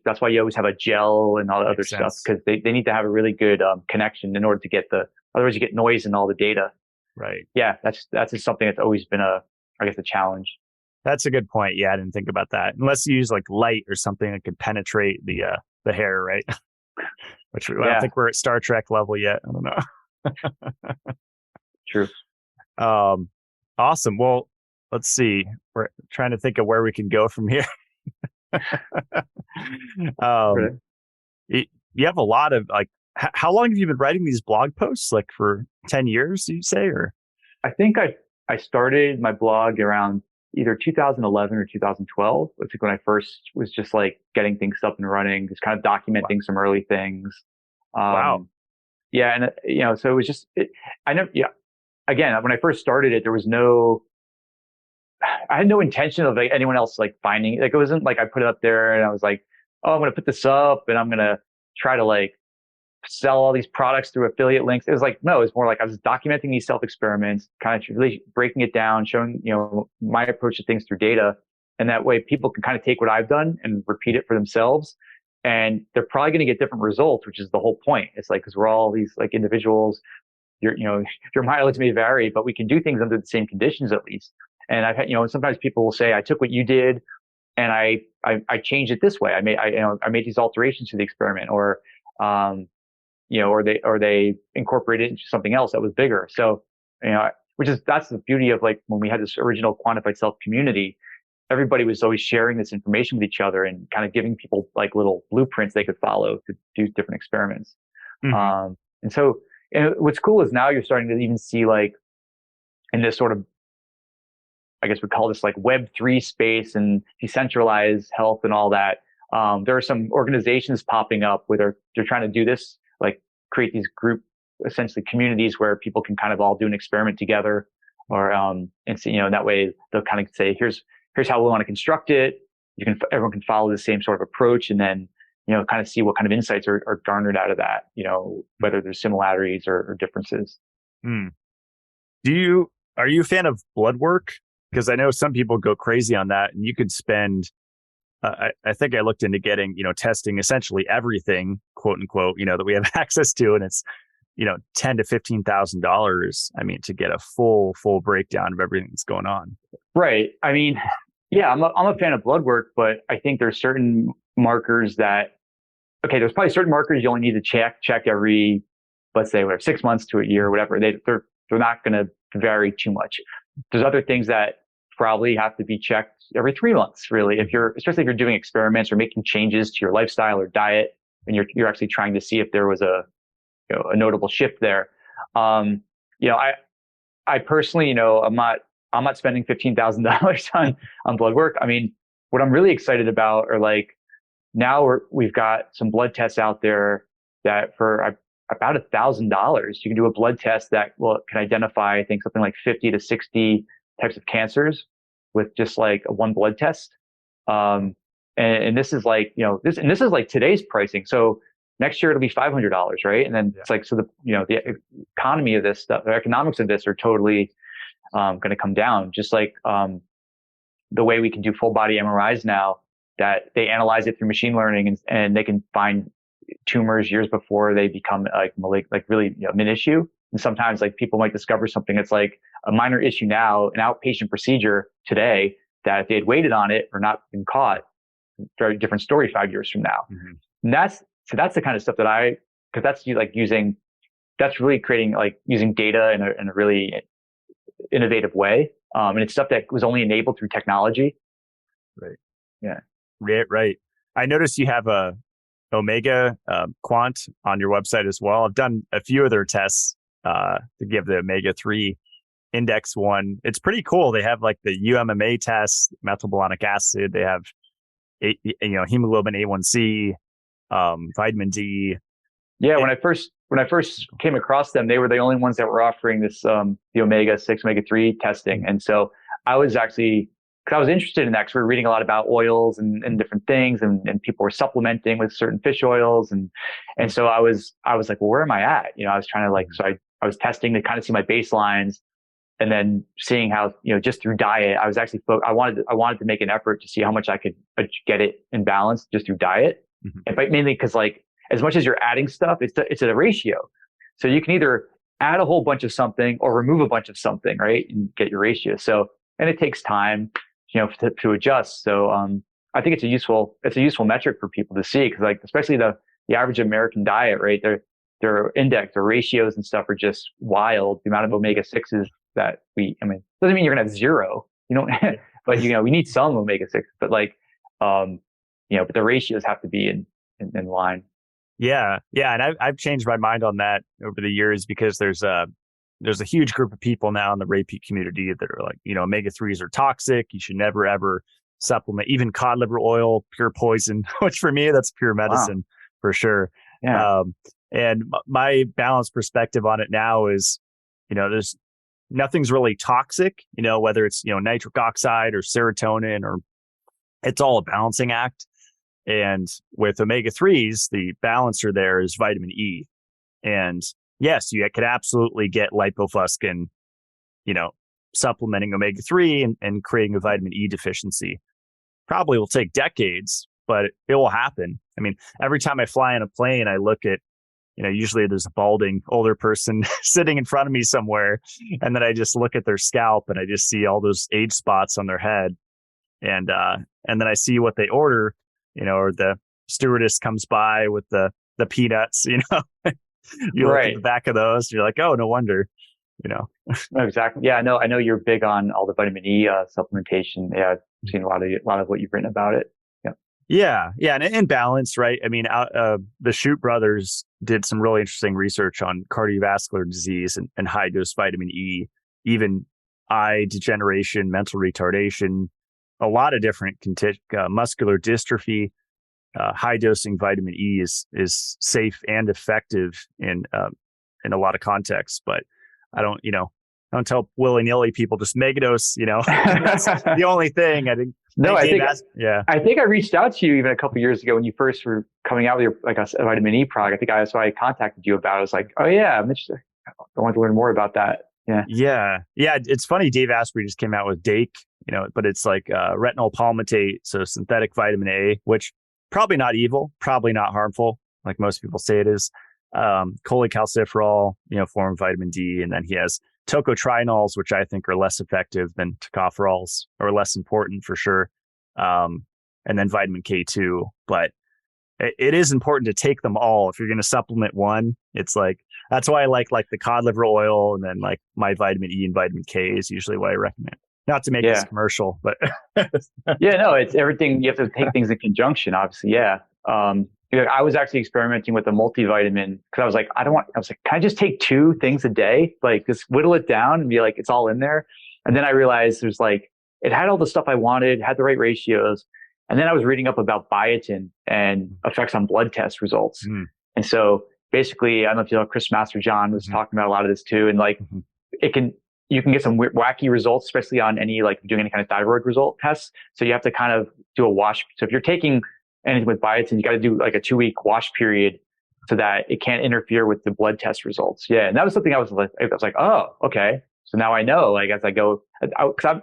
that's why you always have a gel and all the other stuff, because they need to have a really good connection in order to get otherwise you get noise in all the data. Right. Yeah. That's just something that's always been a challenge. That's a good point. Yeah. I didn't think about that. Unless you use like light or something that could penetrate the hair, right? Which I don't think we're at Star Trek level yet. I don't know. True. Awesome. Well, let's see. We're trying to think of where we can go from here. You have a lot of, like, how long have you been writing these blog posts? Like, for 10 years, do you say? Or I think I started my blog around either 2011 or 2012. It's like when I first was just like getting things up and running, just kind of documenting some early things. Wow. Yeah. And, so it was just, again, when I first started it, I had no intention of like anyone else like finding it. Like, it wasn't like I put it up there and I was like, oh, I'm going to put this up and I'm going to try to like sell all these products through affiliate links. It was like, no, it's more like I was documenting these self experiments, kind of really breaking it down, showing, my approach to things through data. And that way people can kind of take what I've done and repeat it for themselves. And they're probably going to get different results, which is the whole point. It's like, because we're all these like individuals, your mileage may vary, but we can do things under the same conditions at least. And I've had, sometimes people will say, I took what you did and I changed it this way. I made these alterations to the experiment, or they incorporated it into something else that was bigger. So, that's the beauty of like when we had this original quantified self community, everybody was always sharing this information with each other and kind of giving people like little blueprints they could follow to do different experiments. Mm-hmm. And so, what's cool is now you're starting to even see like in this sort of, I guess we call this like Web3 space and decentralized health and all that. There are some organizations popping up where they're trying to do this, like create these group, essentially communities where people can kind of all do an experiment together, or and so, that way they'll kind of say, here's how we want to construct it. Everyone can follow the same sort of approach, and then kind of see what kind of insights are garnered out of that. Whether there's similarities or differences. Are you a fan of Bloodwork? Because I know some people go crazy on that, and you could spend I think I looked into getting, testing essentially everything, quote unquote, that we have access to. And it's, $10,000 to $15,000. I mean, to get a full breakdown of everything that's going on. Right. I mean, yeah, I'm a fan of Bloodwork, but I think there's certain markers there's probably certain markers you only need to check every, let's say, 6 months to a year, whatever. They're not going to vary too much. There's other things that probably have to be checked every 3 months, really. Especially if you're doing experiments or making changes to your lifestyle or diet, and you're actually trying to see if there was a notable shift there. I personally, I'm not spending $15,000 on blood work. I mean, what I'm really excited about are now we've got some blood tests out there that for about $1,000, you can do a blood test that can identify, I think, something like 50 to 60 types of cancers with just a one blood test. And this is this is today's pricing. So next year it'll be $500, right? And then it's the economy of this stuff, the economics of this are totally going to come down. Just the way we can do full body MRIs now, that they analyze it through machine learning and they can find tumors years before they become really an issue. And sometimes people might discover something that's a minor issue now, an outpatient procedure today, that if they had waited on it or not been caught, very different story 5 years from now. Mm-hmm. And that's the kind of stuff that because that's that's really creating using data in a really innovative way. And it's stuff that was only enabled through technology. Right. Yeah. Right. I noticed you have a Omega Quant on your website as well. I've done a few of their tests to give the omega-3 index one. It's pretty cool. They have the UMMA test, methylmalonic acid. They have hemoglobin A1C, vitamin D. Yeah, when I first came across them, they were the only ones that were offering this the omega-6, omega-3 testing. And so I was actually, because I was interested in that, because we were reading a lot about oils and different things, and people were supplementing with certain fish oils, and so I was like, well, where am I at? I was trying to so I was testing to kind of see my baselines, and then seeing how just through diet, I was actually I wanted to make an effort to see how much I could get it in balance just through diet, and mainly because as much as you're adding stuff, it's a ratio, so you can either add a whole bunch of something or remove a bunch of something, right, and get your ratio. So, and it takes time to adjust. So I think it's a useful metric for people to see, because especially the average American diet, right? Their index, their ratios and stuff are just wild. The amount of omega-6s that doesn't mean you're gonna have zero, but we need some omega-6, but but the ratios have to be in line. Yeah. And I've changed my mind on that over the years, because there's a huge group of people now in the repeat community that are omega-3s are toxic. You should never, ever supplement. Even cod liver oil, pure poison, which for me, that's pure medicine. Wow. For sure. Yeah. And my balanced perspective on it now is, there's nothing's really toxic, whether it's, nitric oxide or serotonin, or it's all a balancing act. And with omega-3s, the balancer there is vitamin E. And yes, you could absolutely get lipofuscin, supplementing omega-3 and creating a vitamin E deficiency. Probably will take decades, but it will happen. I mean, every time I fly on a plane, I look at, usually there's a balding older person sitting in front of me somewhere. And then I just look at their scalp and I just see all those age spots on their head. And then I see what they order, or the stewardess comes by with the peanuts, you look at the back of those, you're like, oh, no wonder, No, exactly. Yeah, I know you're big on all the vitamin E supplementation. Yeah, I've seen a lot of what you've written about it. Yeah. And balance, right? I mean, the Shoot brothers did some really interesting research on cardiovascular disease and high dose vitamin E, even eye degeneration, mental retardation, a lot of different muscular dystrophy. High dosing vitamin E is safe and effective in a lot of contexts, but I don't tell willy-nilly people just megadose, that's the only thing. I think. No, I think I reached out to you even a couple of years ago when you first were coming out with your a vitamin E product. I think that's why I contacted you about it. I was like, oh yeah, I'm interested. I want to learn more about that. Yeah. It's funny. Dave Asprey just came out with Dake but it's like retinol palmitate, so synthetic vitamin A, which probably not evil, probably not harmful, like most people say it is. Cholecalciferol, form of vitamin D, and then he has tocotrienols, which I think are less effective than tocopherols, or less important for sure. And then vitamin K2, but it is important to take them all. If you're going to supplement one, it's like, that's why I like the cod liver oil, and then like my vitamin E and vitamin K is usually what I recommend. Not to make this commercial, but yeah, no, it's everything. You have to take things in conjunction, obviously. Yeah. I was actually experimenting with a multivitamin because I was like, can I just take 2 things a day? Like, just whittle it down and be like, it's all in there. And then I realized there's like, it had all the stuff I wanted, had the right ratios. And then I was reading up about biotin and effects on blood test results. And so basically, I don't know if you know, Chris Masterjohn was talking about a lot of this too. And like, you can get some wacky results, especially on any, like doing any kind of thyroid result tests. So you have to kind of do a wash. So if you're taking anything with biotin, you got to do like a 2-week wash period so that it can't interfere with the blood test results. Yeah. And that was something I was like, oh, okay. So now I know, like, as I go, cause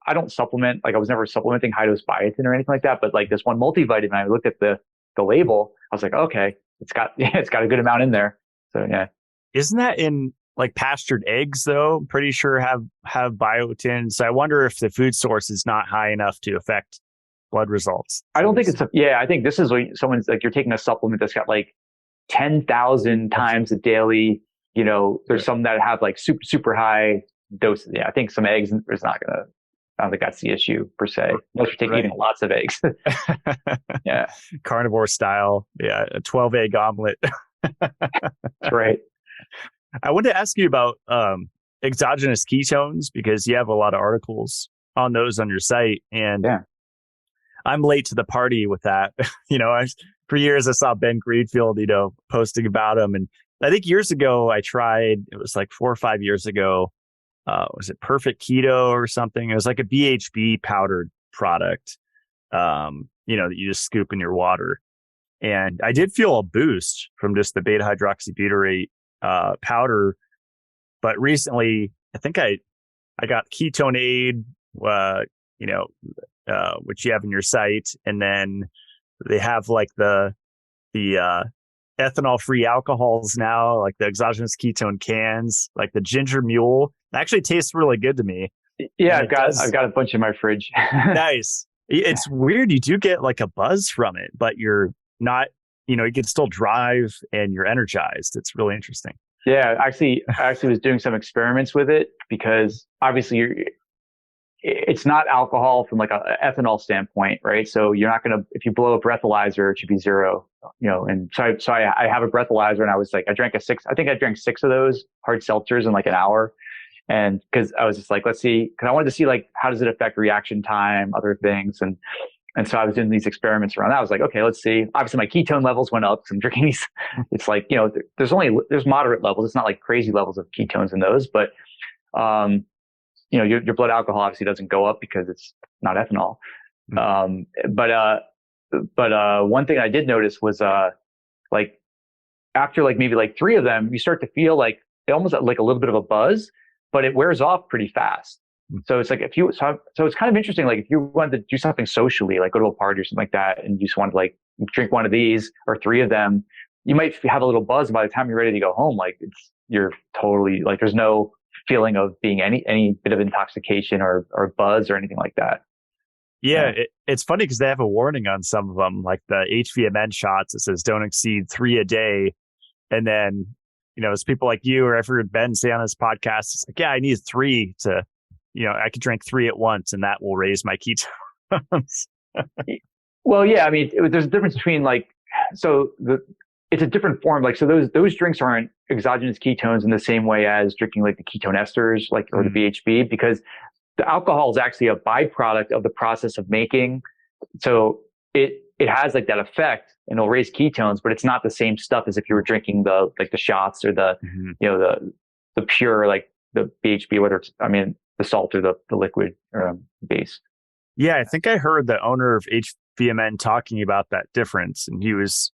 I don't supplement, like I was never supplementing high dose biotin or anything like that. But like this one multivitamin, I looked at the label. I was like, okay, it's got a good amount in there. So yeah. Isn't that in like pastured eggs though? I'm pretty sure have biotin. So I wonder if the food source is not high enough to affect blood results. I don't think I think this is when someone's like, you're taking a supplement that's got like 10,000 times a daily, there's some that have like super, super high doses. Yeah. I think some eggs is not I don't think that's the issue per se. Unless you're eating lots of eggs. Yeah. Carnivore style. Yeah. A 12 egg omelet. That's right. I wanted to ask you about exogenous ketones, because you have a lot of articles on those on your site, and I'm late to the party with that. For years I saw Ben Greenfield, posting about them, and I think years ago I tried. It was like 4 or 5 years ago. Was it Perfect Keto or something? It was like a BHB powdered product, that you just scoop in your water, and I did feel a boost from just the beta hydroxybutyrate powder. But recently I think I got Ketone Aid, which you have in your site, and then they have like the ethanol free alcohols now, like the exogenous ketone cans, like the ginger mule. It actually tastes really good to me. Yeah, I've got a bunch in my fridge. Nice. It's weird. You do get like a buzz from it, but you're not, you can still drive and you're energized. It's really interesting. Yeah, I actually was doing some experiments with it, because obviously it's not alcohol from like a ethanol standpoint, right? So you're not going to, if you blow a breathalyzer, it should be 0, and so I have a breathalyzer, and I was like, I drank 6 of those hard seltzers in like an hour. And cause I was just like, let's see, cause I wanted to see like, how does it affect reaction time, other things. And so I was doing these experiments around that. I was like, okay, let's see. Obviously my ketone levels went up. So I'm drinking these. It's like, there's moderate levels. It's not like crazy levels of ketones in those, but, your blood alcohol obviously doesn't go up because it's not ethanol. But one thing I did notice was, like after like maybe like 3 of them, you start to feel like almost like a little bit of a buzz, but it wears off pretty fast. So it's like so it's kind of interesting. Like if you wanted to do something socially, like go to a party or something like that, and you just wanted to like drink one of these or 3 of them, you might have a little buzz. And by the time you're ready to go home, like you're totally like, there's no feeling of being any bit of intoxication or buzz or anything like that. Yeah. It's funny because they have a warning on some of them, like the HVMN shots. It says don't exceed 3 a day. And then, it's people like you, or I've heard Ben say on his podcast, it's like, yeah, I need 3 to, I could drink 3 at once and that will raise my ketones. Well, yeah, I mean, there's a difference between like, it's a different form. Like, so those drinks aren't exogenous ketones in the same way as drinking like the ketone esters, like, or the BHB, because the alcohol is actually a byproduct of the process of making. So it has like that effect, and it'll raise ketones, but it's not the same stuff as if you were drinking the shots or the pure, like the BHB, whether it's, the salt or the liquid base. Yeah. I think I heard the owner of HVMN talking about that difference. And he was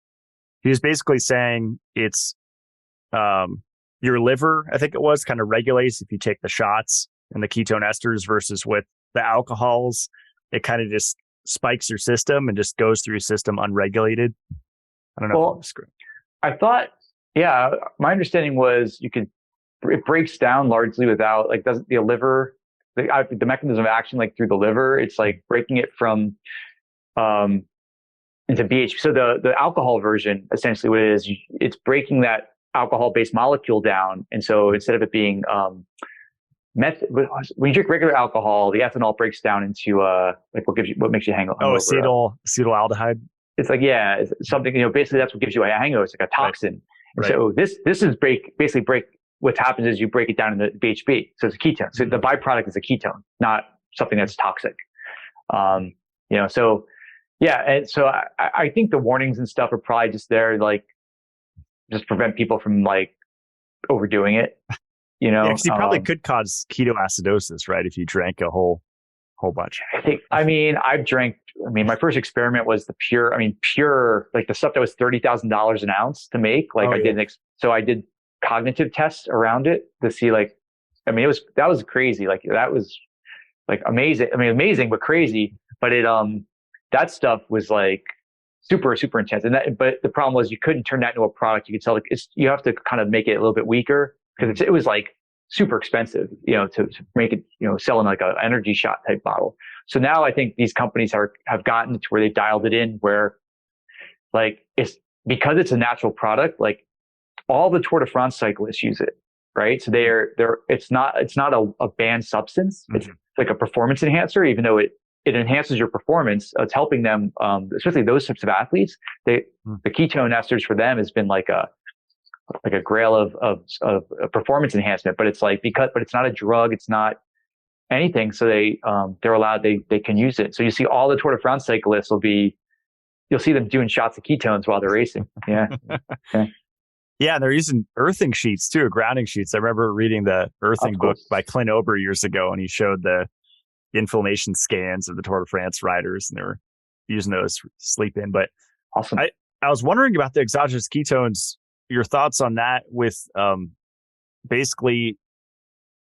basically saying it's, your liver, I think it was, kind of regulates if you take the shots and the ketone esters versus with the alcohols, it kind of just spikes your system and just goes through your system unregulated. I don't know. Well, I thought, yeah, my understanding was it breaks down largely without, like, doesn't the liver, the mechanism of action, like through the liver, it's like breaking it from, into BHP. So the alcohol version, essentially what it is, it's breaking that alcohol-based molecule down. And so instead of it being, when you drink regular alcohol, the ethanol breaks down into, like what makes you hang over. Acetaldehyde. It's like, yeah, it's something, basically that's what gives you a hangover. It's like a toxin. Right. So this is basically what happens is you break it down into BHB. So it's a ketone. So the byproduct is a ketone, not something that's toxic. So yeah. And so I think the warnings and stuff are probably just there, like, just prevent people from like overdoing it, Yeah, because you probably could cause ketoacidosis, right? If you drank a whole bunch. My first experiment was the pure, like the stuff that was $30,000 an ounce to make. Like I did cognitive tests around it to see, like, that was crazy. Like that was like amazing. Amazing, but crazy. But that stuff was like super, super intense. But the problem was you couldn't turn that into a product you could sell. You have to kind of make it a little bit weaker because it was like super expensive, to make it, sell in like an energy shot type bottle. So now I think these companies have gotten to where they dialed it in where, like, because it's a natural product, like all the Tour de France cyclists use it, right? So it's not a banned substance. It's like a performance enhancer, even though it enhances your performance. It's helping them, especially those types of athletes. The ketone esters for them has been like a grail of performance enhancement, but it's not a drug. It's not anything. So they're allowed, they can use it. So you see all the Tour de France cyclists you'll see them doing shots of ketones while they're racing. Yeah. Okay. Yeah. They're using earthing sheets too, grounding sheets. I remember reading the earthing book by Clint Ober years ago, and he showed the inflammation scans of the Tour de France riders, and they were using those to sleep in. But awesome. I was wondering about the exogenous ketones, your thoughts on that with, basically,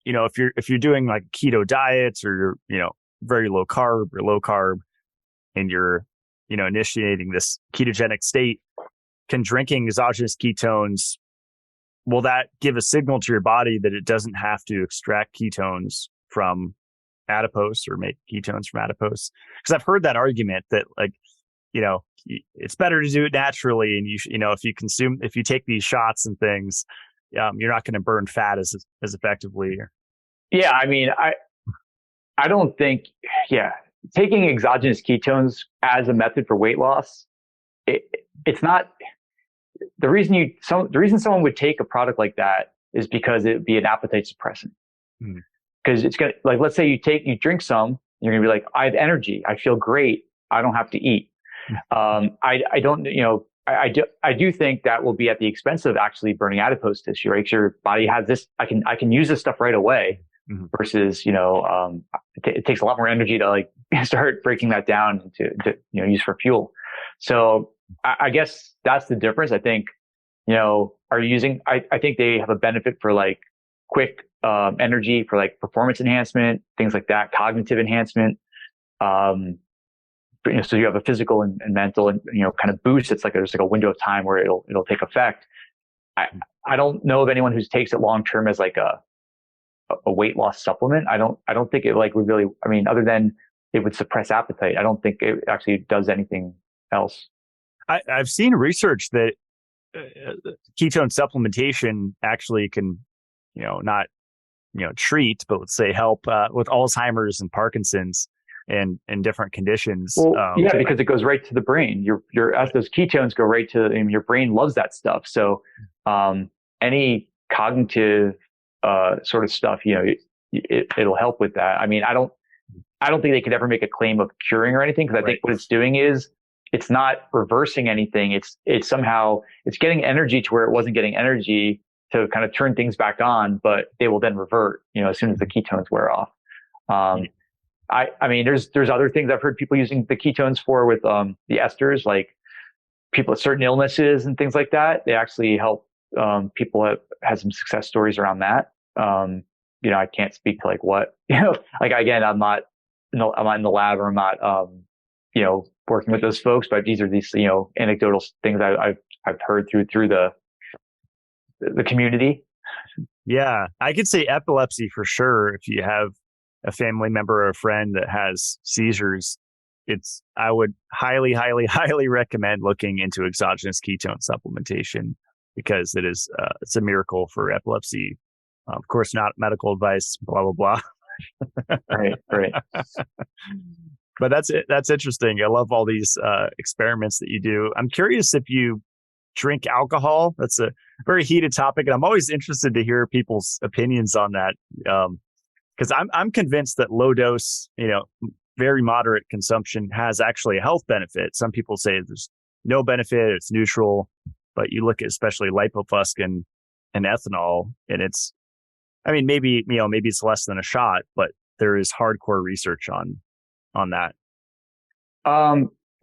if you're doing like keto diets or you're, very low carb or low carb and you're, initiating this ketogenic state, can drinking exogenous ketones, will that give a signal to your body that it doesn't have to extract ketones from adipose or make ketones from adipose? Because I've heard that argument that, like, it's better to do it naturally. And if you take these shots and things, you're not going to burn fat as effectively. Yeah. I don't think, taking exogenous ketones as a method for weight loss, it's not the reason someone would take a product like that is because it'd be an appetite suppressant. Because it's going to, like, let's say you drink some, you're going to be like, I have energy. I feel great. I don't have to eat. I do think that will be at the expense of actually burning adipose tissue, right? 'Cause your body has this, I can use this stuff right away versus, it takes a lot more energy to like start breaking that down to use for fuel. So I guess that's the difference. I think, I think they have a benefit for like quick, energy for like performance enhancement, things like that, cognitive enhancement. So you have a physical and mental and, kind of boost. It's like there's like a window of time where it'll take effect. I don't know of anyone who takes it long term as like a weight loss supplement. I don't think it like would really, other than it would suppress appetite. I don't think it actually does anything else. I've seen research that ketone supplementation actually can, not, treat, but let's say help with Alzheimer's and Parkinson's and different conditions. Well, because it goes right to the brain. As those ketones go right to, your brain loves that stuff. So, any cognitive, sort of stuff, it'll help with that. I don't think they could ever make a claim of curing or anything, because I think what it's doing is it's not reversing anything. It's somehow it's getting energy to where it wasn't getting energy to kind of turn things back on, but they will then revert, as soon as the ketones wear off. There's other things I've heard people using the ketones for with, the esters, like people with certain illnesses and things like that. They actually help, people have had some success stories around that. I can't speak to like what, like, again, I'm not I'm not in the lab, or I'm not, working with those folks, but these are these, anecdotal things I've heard through the community. Yeah, I could say epilepsy for sure. If you have a family member or a friend that has seizures, I would highly, highly, highly recommend looking into exogenous ketone supplementation because it's a miracle for epilepsy. Of course, not medical advice, blah, blah, blah. Right, right. But that's it. That's interesting. I love all these experiments that you do. I'm curious if you drink alcohol. That's a very heated topic, and I'm always interested to hear people's opinions on that. Because I'm convinced that low dose, very moderate consumption has actually a health benefit. Some people say there's no benefit; it's neutral. But you look at especially lipofuscin and ethanol, and maybe it's less than a shot, but there is hardcore research on that.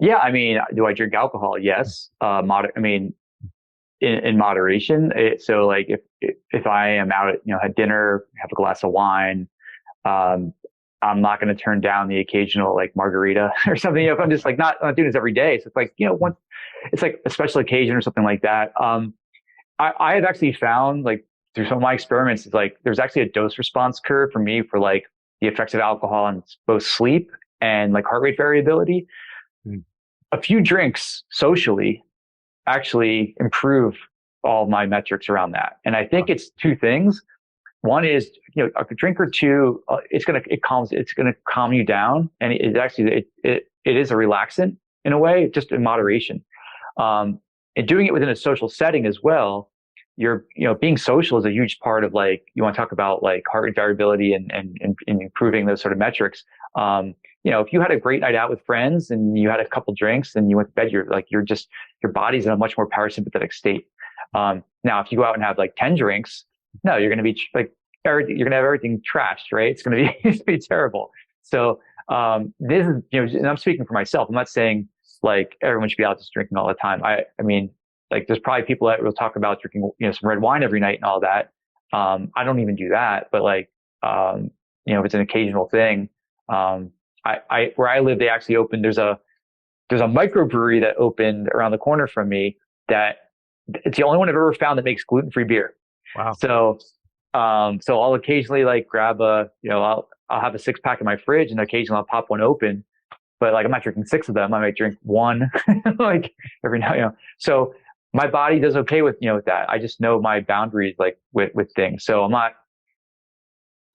Yeah, I mean, do I drink alcohol? Yes. In moderation. So like if I am out at dinner, have a glass of wine, I'm not going to turn down the occasional like margarita or something. If I'm just like not doing this every day. So it's like, once it's like a special occasion or something like that. I have actually found, like, through some of my experiments, it's like there's actually a dose response curve for me for like the effects of alcohol on both sleep and like heart rate variability. Mm. A few drinks socially actually improve all of my metrics around that. And I think it's two things. One is, a drink or two, it's going to calm you down. And it is a relaxant in a way, just in moderation. And doing it within a social setting as well, being social is a huge part of, like, you want to talk about like heart rate variability and improving those sort of metrics. If you had a great night out with friends and you had a couple drinks and you went to bed, your body's in a much more parasympathetic state. Now, if you go out and have like 10 drinks, no, you're going to be like, you're going to have everything trashed, right? It's going to be terrible. So, this is, and I'm speaking for myself. I'm not saying like everyone should be out just drinking all the time. I mean, like, there's probably people that will talk about drinking, some red wine every night and all that. I don't even do that, but like, if it's an occasional thing, where I live, they actually opened, there's a microbrewery that opened around the corner from me that it's the only one I've ever found that makes gluten-free beer. Wow. So I'll occasionally like grab I'll have a 6-pack in my fridge, and occasionally I'll pop one open, but like, I'm not drinking 6 of them. I might drink one like every now, so my body does okay with that. I just know my boundaries, like with things. So I'm not,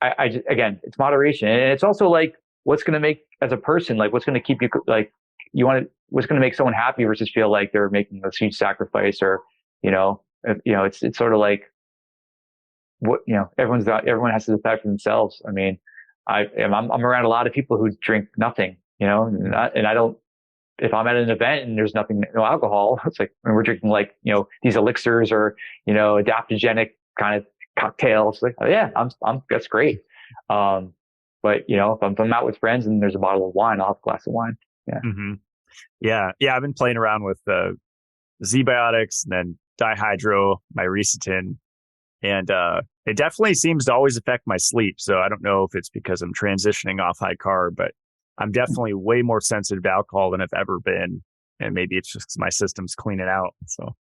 I just, again, it's moderation. And it's also like, what's going to make, as a person, like, what's going to keep you, like, what's going to make someone happy versus feel like they're making a huge sacrifice, or, it's sort of like what, everyone has to decide for themselves. I mean, I'm around a lot of people who drink nothing, and I don't, if I'm at an event and there's no alcohol, it's like, when we're drinking like, these elixirs or, adaptogenic kind of cocktails, like, oh yeah, that's great. But if I'm out with friends and there's a bottle of wine, I'll have a glass of wine. Yeah. Mm-hmm. Yeah. I've been playing around with Zbiotics and then dihydro, myricetin, and it definitely seems to always affect my sleep. So I don't know if it's because I'm transitioning off high carb, but I'm definitely way more sensitive to alcohol than I've ever been. And maybe it's just because my system's cleaning out. So,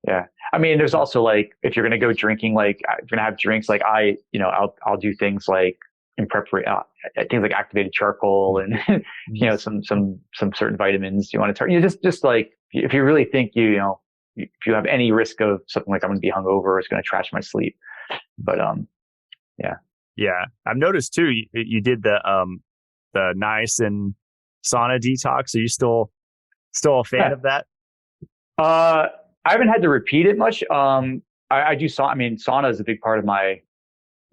yeah. I mean, there's also like, if you're going to go drinking, like, if you're going to have drinks, like I'll do things like in preparation, things like activated charcoal and, some certain vitamins you want to target. Just like, if you really think if you have any risk of something like, I'm going to be hungover, it's going to trash my sleep. But, yeah. Yeah. I've noticed too, you did the Niacin Sauna detox. Are you still a fan of that? I haven't had to repeat it much. I do sauna. I mean, sauna is a big part of my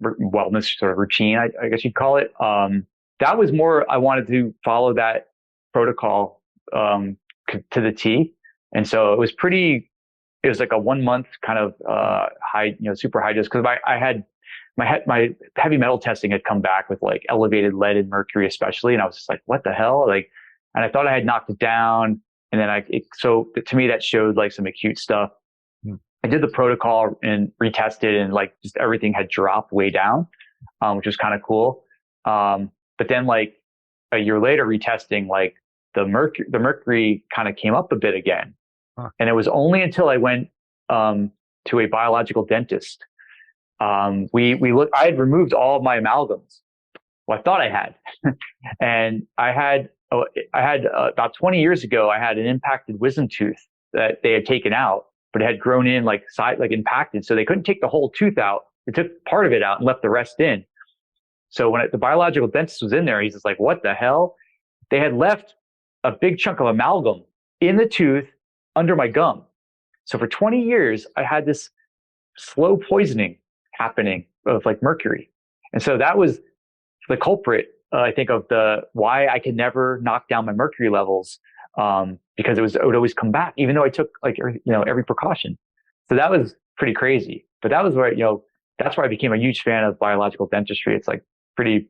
wellness sort of routine, I guess you'd call it. That was more, I wanted to follow that protocol, to the T. And so it was like a 1 month kind of, high, super high dose. Cause I had my heavy metal testing had come back with like elevated lead and mercury, especially. And I was just like, what the hell? Like, and I thought I had knocked it down. And then so to me, that showed like some acute stuff. I did the protocol and retested, and like just everything had dropped way down, which was kind of cool. But then like a year later retesting, like the mercury kind of came up a bit again. Huh. And it was only until I went to a biological dentist. I had removed all of my amalgams. Well, I thought I had, and I had about 20 years ago, I had an impacted wisdom tooth that they had taken out, but it had grown in like impacted. So they couldn't take the whole tooth out. They took part of it out and left the rest in. So when the biological dentist was in there, he's just like, what the hell? They had left a big chunk of amalgam in the tooth under my gum. So for 20 years, I had this slow poisoning happening of like mercury. And so that was the culprit, I think, of why I could never knock down my mercury levels, because it would always come back, even though I took every precaution. So that was pretty crazy. But that was where, that's where I became a huge fan of biological dentistry. It's like pretty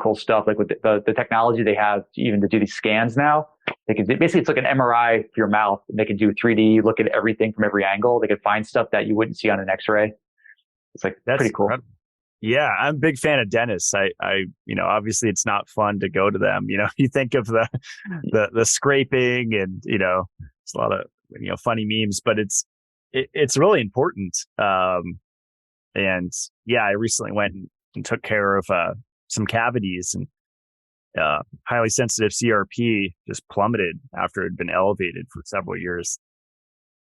cool stuff. Like with the technology they have to do these scans now, basically it's like an MRI for your mouth. They can do 3D, look at everything from every angle. They could find stuff that you wouldn't see on an X-ray. It's like, that's pretty cool. Incredible. Yeah, I'm a big fan of dentists. I obviously it's not fun to go to them. You think of the scraping and, it's a lot of, funny memes, but it's really important. And yeah, I recently went and took care of, some cavities, and, highly sensitive CRP just plummeted after it had been elevated for several years.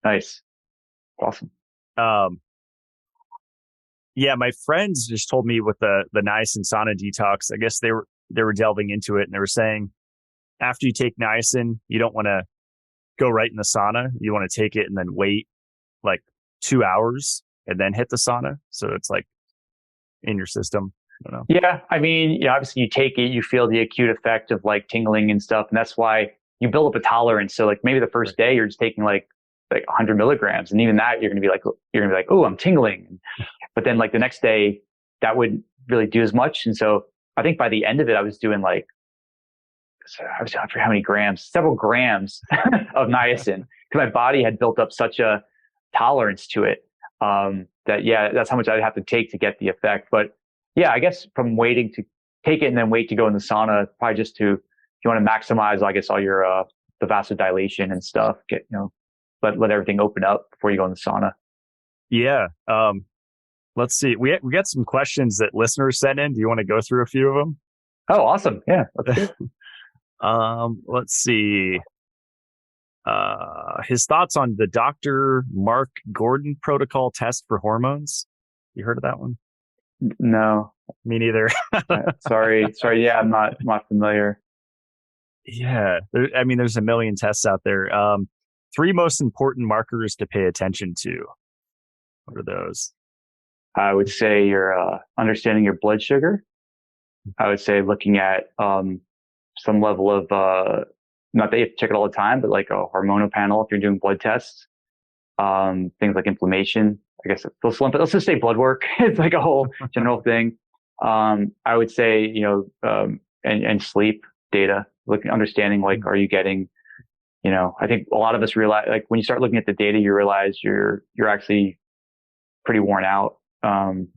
Nice. Awesome. Yeah, my friends just told me with the niacin sauna detox, I guess they were delving into it, and they were saying after you take niacin, you don't want to go right in the sauna. You want to take it and then wait like 2 hours and then hit the sauna. So it's like in your system. I don't know. Yeah. I mean, obviously you take it, you feel the acute effect of like tingling and stuff. And that's why you build up a tolerance. So like maybe the first day you're just taking like 100 milligrams. And even that you're going to be like, oh, I'm tingling. But then like the next day that wouldn't really do as much. And so I think by the end of it, I was doing I forget how many grams, several grams of niacin, because my body had built up such a tolerance to it. That's how much I'd have to take to get the effect. But yeah, I guess from waiting to take it and then wait to go in the sauna, probably just if you want to maximize, I guess, all your, the vasodilation and stuff, let everything open up before you go in the sauna. Yeah. Let's see. We got some questions that listeners sent in. Do you want to go through a few of them? Oh, awesome. Yeah. Let's let's see. His thoughts on the Dr. Mark Gordon protocol test for hormones. You heard of that one? No. Me neither. Sorry. Yeah, I'm not familiar. Yeah. There's a million tests out there. 3 most important markers to pay attention to. What are those? I would say your understanding your blood sugar. I would say looking at some level of not that you have to check it all the time, but like a hormonal panel if you're doing blood tests. Things like inflammation. I guess let's just say blood work. It's like a whole general thing. I would say and sleep data. Understanding like, are you getting, I think a lot of us realize, like when you start looking at the data, you realize you're actually pretty worn out, from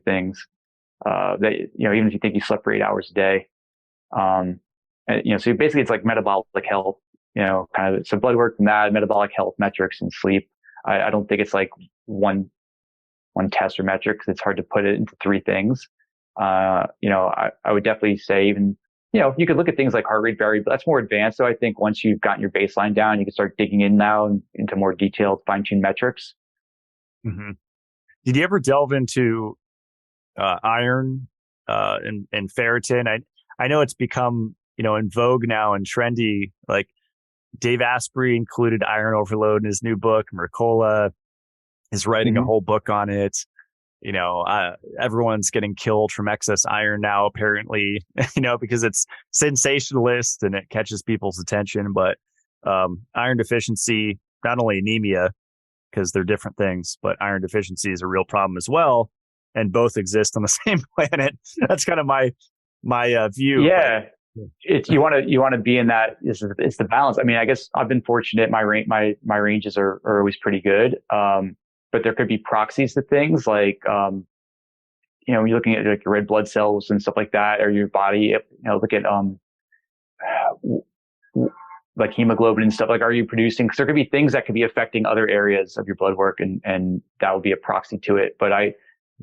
things, that, even if you think you slept for 8 hours a day. So basically it's like metabolic health, kind of, so blood work from that, metabolic health metrics, and sleep. I don't think it's like one test or metric, because it's hard to put it into 3 things. I would definitely say even, you could look at things like heart rate variability, but that's more advanced. So I think once you've gotten your baseline down, you can start digging in now into more detailed fine-tuned metrics. Mm-hmm. Did you ever delve into iron and ferritin? I know it's become, in vogue now and trendy. Like Dave Asprey included iron overload in his new book. Mercola is writing a whole book on it. Everyone's getting killed from excess iron now, apparently, because it's sensationalist and it catches people's attention. But iron deficiency, not only anemia, because they're different things, but iron deficiency is a real problem as well. And both exist on the same planet. That's kind of my view. Yeah. You want to be in that. It's the balance. I mean, I guess I've been fortunate. My ranges are always pretty good. But there could be proxies to things like, when you're looking at like your red blood cells and stuff like that, or your body, look at, like hemoglobin and stuff, like, are you producing, because there could be things that could be affecting other areas of your blood work, and that would be a proxy to it. But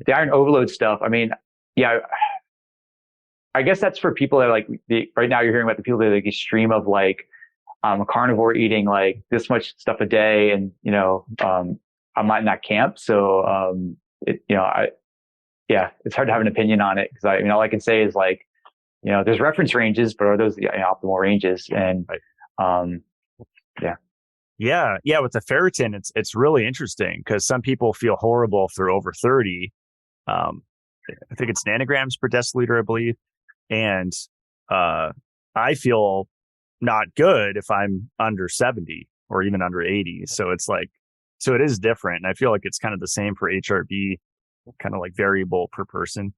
the iron overload stuff, I mean, yeah, I guess that's for people that like right now you're hearing about the people that are like extreme of like, a carnivore eating like this much stuff a day. And, I'm not in that camp. So, it's hard to have an opinion on it, because all I can say is like, there's reference ranges, but are those the optimal ranges? And, Yeah. With the ferritin, it's really interesting because some people feel horrible if they're over 30. I think it's nanograms per deciliter, I believe. And, I feel not good if I'm under 70 or even under 80. So it is different. And I feel like it's kind of the same for HRV, kind of like variable per person.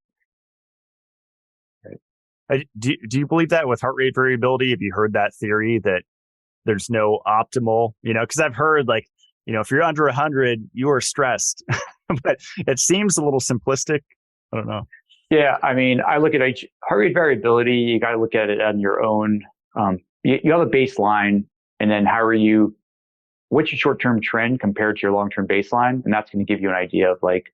Do you believe that with heart rate variability? Have you heard that theory that there's no optimal, because I've heard like, if you're under 100, you are stressed, but it seems a little simplistic. I don't know. Yeah. I mean, I look at heart rate variability. You got to look at it on your own. You have a baseline, and then what's your short-term trend compared to your long-term baseline? And that's going to give you an idea of like,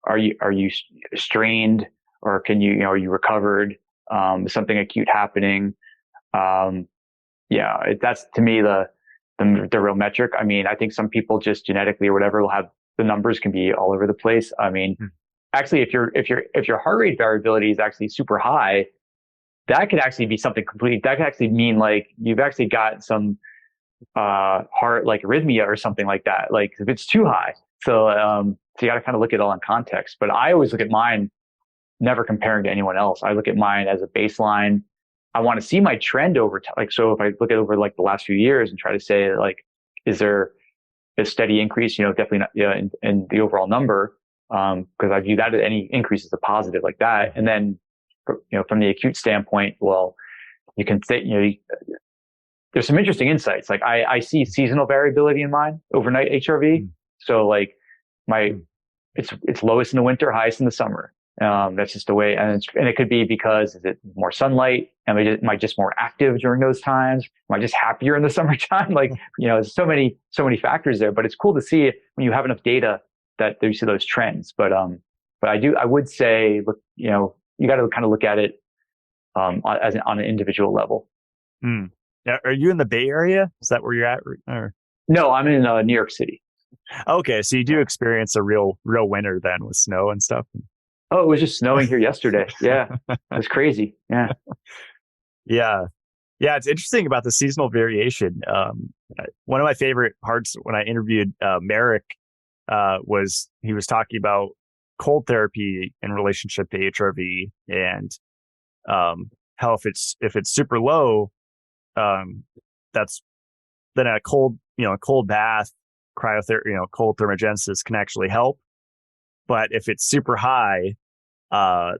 are you strained, or are you recovered? Something acute happening. That's to me the real metric. I mean, I think some people just genetically or whatever will have, the numbers can be all over the place. I mean, actually, if your heart rate variability is actually super high, that could actually be something completely, that could actually mean like you've actually got some heart like arrhythmia or something like that. Like if it's too high. So you got to kind of look at it all in context. But I always look at mine never comparing to anyone else. I look at mine as a baseline. I want to see my trend over time. Like, so if I look at over like the last few years and try to say like, is there a steady increase? Definitely not, in the overall number. Cause I view that any increase as a positive like that. And then, from the acute standpoint, well, you can say, there's some interesting insights. Like I see seasonal variability in mine, overnight HRV. So like it's lowest in the winter, highest in the summer. That's just the way, and it could be because is it more sunlight? Am I just more active during those times? Am I just happier in the summertime? Like, there's so many factors there, but it's cool to see it when you have enough data that you see those trends. But I would say, look, you got to kind of look at it, on an individual level. Now, are you in the Bay Area? Is that where you're at? Or? No, I'm in New York City. Okay. So you do experience a real winter then with snow and stuff. Oh, it was just snowing here yesterday. Yeah. It was crazy. Yeah. Yeah. It's interesting about the seasonal variation. One of my favorite parts when I interviewed Merrick was he was talking about cold therapy in relationship to HRV, and how if it's super low, that's then a cold bath, cryotherapy, cold thermogenesis can actually help. But if it's super high,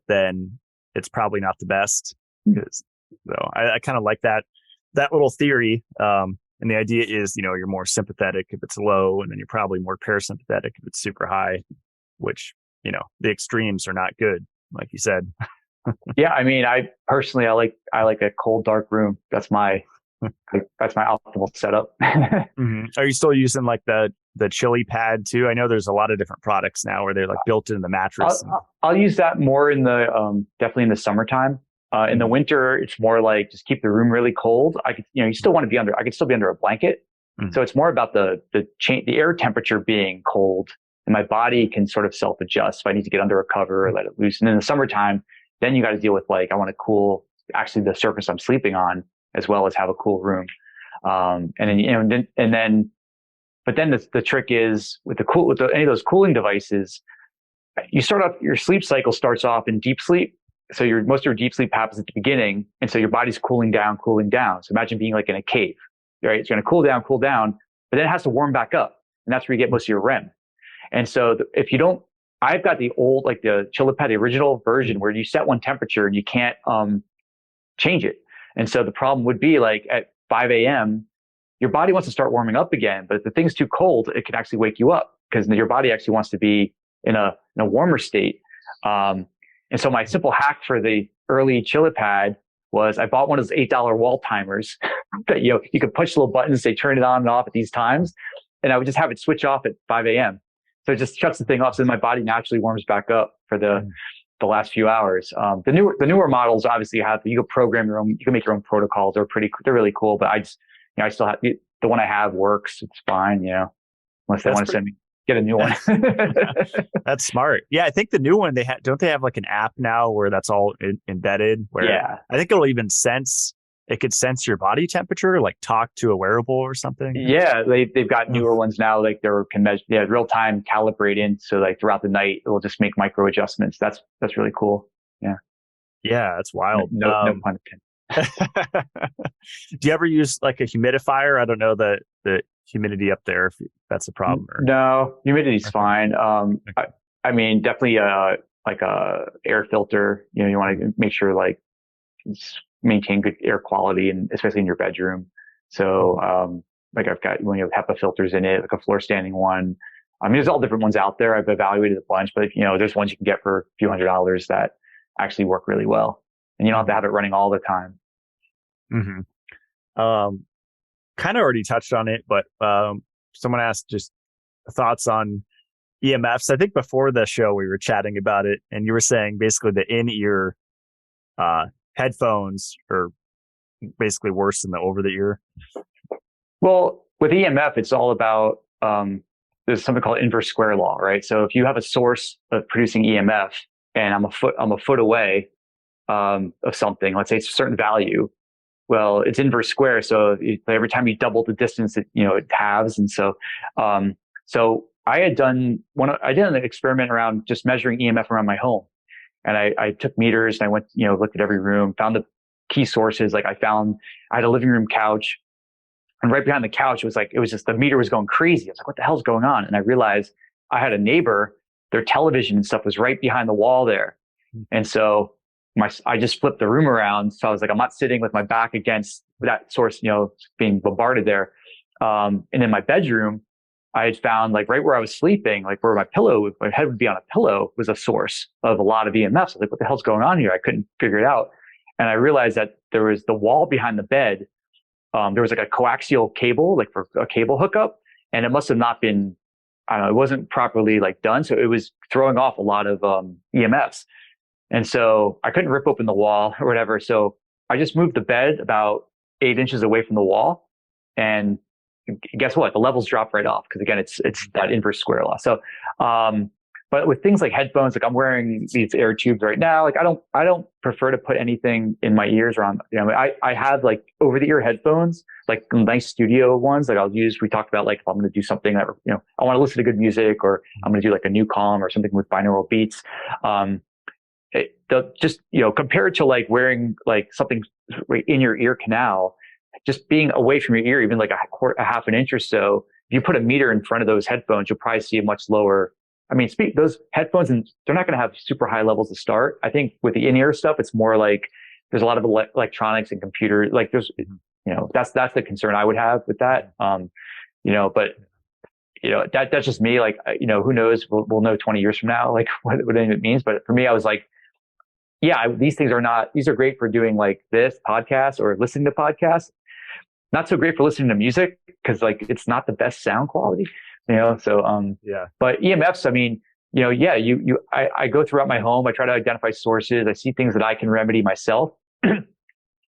then it's probably not the best. So I kind of like that little theory. And the idea is, you're more sympathetic if it's low, and then you're probably more parasympathetic if it's super high, which, the extremes are not good, like you said. Yeah. I mean, I personally, I like a cold, dark room. That's my optimal setup. Are you still using like the chili pad too? I know there's a lot of different products now where they're like built into the mattress. I'll use that more in the, definitely in the summertime. In the winter, it's more like just keep the room really cold. I could, you still want to be I could still be under a blanket. So it's more about the air temperature being cold, and my body can sort of self adjust. If I need to get under a cover or let it loose. And in the summertime, then you got to deal with like, I want to cool actually the surface I'm sleeping on, as well as have a cool room. But then the trick is with any of those cooling devices, you start off, your sleep cycle starts off in deep sleep. So most of your deep sleep happens at the beginning. And so your body's cooling down. So imagine being like in a cave, right? It's going to cool down, but then it has to warm back up. And that's where you get most of your REM. And so I've got the old, like the Chilipad, the original version where you set one temperature and you can't, change it. And so the problem would be like at 5 a.m., your body wants to start warming up again, but if the thing's too cold, it can actually wake you up because your body actually wants to be in a warmer state. And so my simple hack for the early ChiliPad was I bought one of those $8 wall timers that, you could push little buttons, say turn it on and off at these times. And I would just have it switch off at 5 a.m. So it just shuts the thing off. So then my body naturally warms back up for the last few hours. The newer models obviously you can program your own, you can make your own protocols. They're really cool, but I still have the one I have works. It's fine, unless they want to send me, get a new one. That's smart. Yeah. I think the new one, don't they have like an app now where that's all embedded where I think it could sense your body temperature, like talk to a wearable or something. Yeah. They've got newer ones now, like they can measure, real time calibrating. So like throughout the night, it will just make micro adjustments. That's really cool. Yeah. Yeah. That's wild. No pun intended. Do you ever use like a humidifier? I don't know the humidity up there, if that's a problem. No, humidity's fine. I mean, definitely like a air filter. You want to make sure like maintain good air quality, and especially in your bedroom. So like I've got when you have HEPA filters in it, like a floor standing one. I mean, there's all different ones out there. I've evaluated a bunch, but there's ones you can get for a few $100s that actually work really well, and you don't have to have it running all the time. Kind of already touched on it, but someone asked just thoughts on EMFs. I think before the show we were chatting about it, and you were saying basically the in-ear headphones are basically worse than the over-the-ear. Well, with EMF, it's all about there's something called inverse square law, right? So if you have a source of producing EMF, and I'm a foot away of something, let's say it's a certain value. Well, it's inverse square. So every time you double the distance, it halves. And so I did an experiment around just measuring EMF around my home. And I took meters and I went, looked at every room, found the key sources. Like I had a living room couch, and right behind the couch, it was just the meter was going crazy. I was like, what the hell's going on? And I realized I had a neighbor, their television and stuff was right behind the wall there. And so I just flipped the room around. So I was like, I'm not sitting with my back against that source, being bombarded there. And in my bedroom, I had found like right where I was sleeping, like where my head would be on a pillow, was a source of a lot of EMFs. I was like, what the hell's going on here? I couldn't figure it out. And I realized that there was the wall behind the bed. There was like a coaxial cable, like for a cable hookup. And it must have not been, I don't know, it wasn't properly like done. So it was throwing off a lot of EMFs. And so I couldn't rip open the wall or whatever. So I just moved the bed about 8 inches away from the wall. And guess what? The levels drop right off. Cause again, it's that inverse square law. So, but with things like headphones, like I'm wearing these air tubes right now. Like I don't prefer to put anything in my ears or on, I have like over the ear headphones, like nice studio ones that I'll use. We talked about like if I'm going to do something that, I want to listen to good music, or I'm going to do like a new calm or something with binaural beats. Compared to like wearing like something right in your ear canal, just being away from your ear, even like a half an inch or so, if you put a meter in front of those headphones, you'll probably see a much lower. I mean, those headphones, and they're not going to have super high levels to start. I think with the in-ear stuff, it's more like there's a lot of electronics and computers. Like there's, that's the concern I would have with that. That's just me. Like, who knows? We'll know 20 years from now, like what it means. But for me, I was like, these are great for doing like this podcast or listening to podcasts. Not so great for listening to music because like it's not the best sound quality, So but EMFs, I mean, I go throughout my home. I try to identify sources. I see things that I can remedy myself.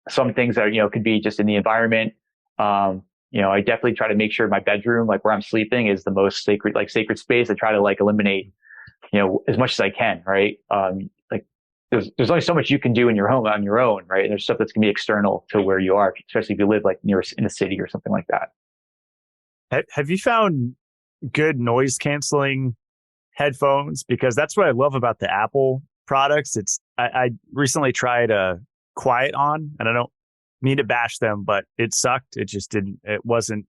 Some things that could be just in the environment. I definitely try to make sure my bedroom, like where I'm sleeping, is the most sacred space. I try to like eliminate, as much as I can, right? There's only so much you can do in your home on your own, right? And there's stuff that's going to be external to where you are, especially if you live like in a city or something like that. Have you found good noise canceling headphones? Because that's what I love about the Apple products. I recently tried a Quiet On, and I don't mean to bash them, but it sucked. It just didn't. It wasn't.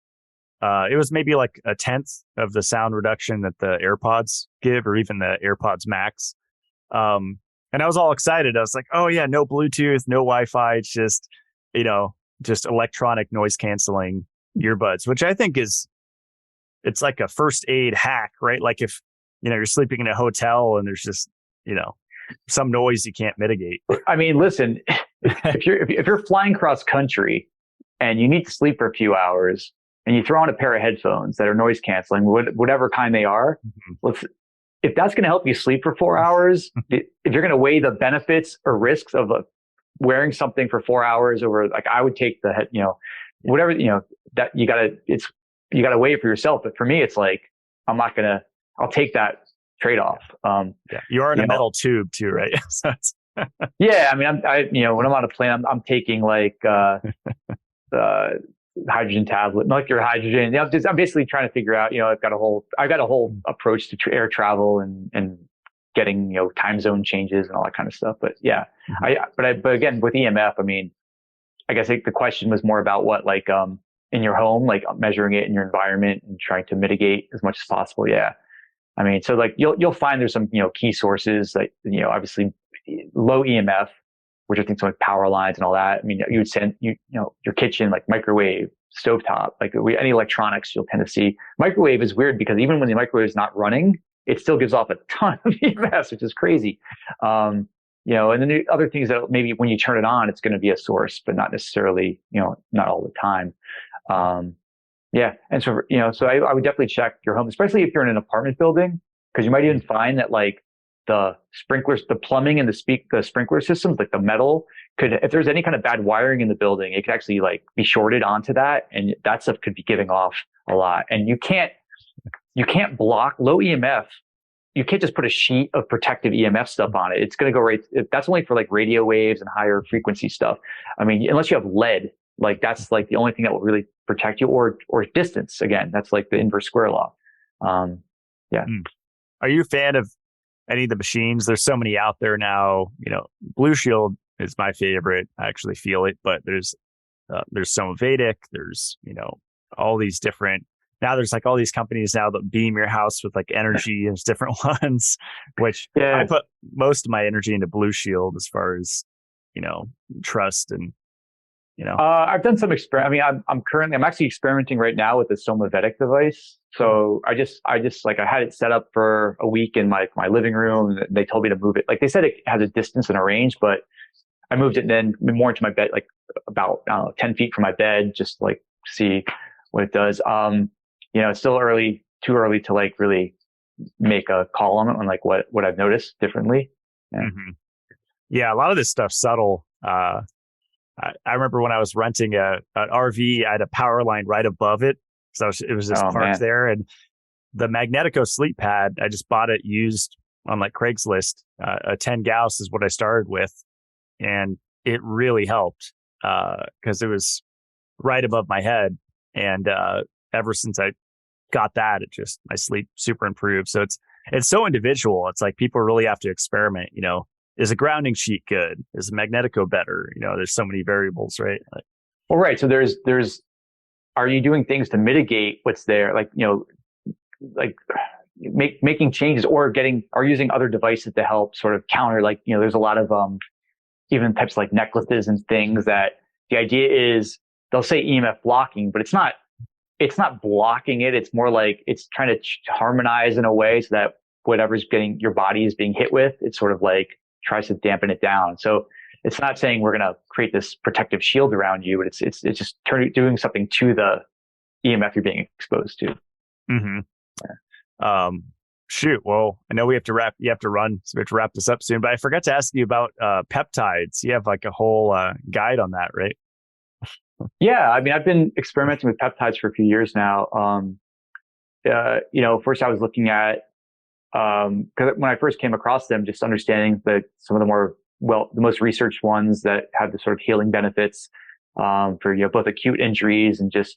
It was maybe like a tenth of the sound reduction that the AirPods give, or even the AirPods Max. And I was all excited. I was like, oh yeah, no Bluetooth, no Wi-Fi. It's just, just electronic noise canceling earbuds, which I think it's like a first aid hack, right? Like if, you're sleeping in a hotel and there's just, some noise you can't mitigate. I mean, listen, if you're flying cross country and you need to sleep for a few hours and you throw on a pair of headphones that are noise canceling, whatever kind they are, if that's going to help you sleep for 4 hours, if you're going to weigh the benefits or risks of wearing something for 4 hours over, like, I would take whatever, that you gotta weigh it for yourself. But for me, it's like, I'll take that trade-off. You are in a metal tube too, right? So yeah. I mean, when I'm on a plane, I'm taking like, hydrogen tablet, molecular hydrogen. I'm basically trying to figure out, I've got a whole approach to air travel and getting, time zone changes and all that kind of stuff. But yeah, but again, with EMF, I mean, I guess the question was more about what, like, in your home, like measuring it in your environment and trying to mitigate as much as possible. Yeah. I mean, so like you'll find there's some, key sources, like, obviously low EMF, which I think like power lines and all that. I mean, you would send, your kitchen, like microwave, stovetop, like any electronics, you'll tend to see. Microwave is weird because even when the microwave is not running, it still gives off a ton of EMFs, which is crazy. And then the other things that maybe when you turn it on, it's going to be a source, but not necessarily, not all the time. Yeah. And so, so I would definitely check your home, especially if you're in an apartment building, because you might even find that like the sprinklers, the plumbing and the sprinkler systems, like the metal if there's any kind of bad wiring in the building, it could actually like be shorted onto that. And that stuff could be giving off a lot. And you can't block low EMF. You can't just put a sheet of protective EMF stuff on it. It's going to go right. That's only for like radio waves and higher frequency stuff. I mean, unless you have lead, like that's like the only thing that will really protect you, or distance. Again, that's like the inverse square law. Yeah. Are you a fan of any of the machines? There's so many out there now. Blue Shield is my favorite. I actually feel it, but there's Zbiotics. There's all these different. Now there's like all these companies now that beam your house with like energy. There's different ones, which I put most of my energy into Blue Shield as far as, trust and, I've done some I mean, I'm actually experimenting right now with the Zbiotics device. So I just like, I had it set up for a week in my living room, and they told me to move it. Like they said, it has a distance and a range, but I moved it then more into my bed, like about 10 feet from my bed, just like see what it does. It's still too early to like really make a call on it, on like what I've noticed differently. Yeah. Mm-hmm. Yeah. A lot of this stuff's subtle. I remember when I was renting an RV, I had a power line right above it. So it was just parked there, and the Magnetico sleep pad, I just bought it used on like Craigslist. A 10 Gauss is what I started with. And it really helped, cause it was right above my head. And, ever since I got that, my sleep super improved. So it's so individual. It's like people really have to experiment, is a grounding sheet good? Is a Magnetico better? There's so many variables, right? Well, right. So are you doing things to mitigate what's there? Like, like making changes or using other devices to help sort of counter, like, there's a lot of, even types of like necklaces and things that the idea is they'll say EMF blocking, but it's not blocking it. It's more like it's trying to harmonize in a way so that whatever's your body is being hit with, it sort of like tries to dampen it down. So it's not saying we're going to create this protective shield around you, but it's just doing something to the EMF you're being exposed to. Mm-hmm. Yeah. Shoot. Well, I know you have to run, so we have to wrap this up soon, but I forgot to ask you about peptides. You have like a whole guide on that, right? Yeah. I mean, I've been experimenting with peptides for a few years now. First I was looking at, cause when I first came across them, just understanding that some of the most researched ones that have the sort of healing benefits, for, both acute injuries and just,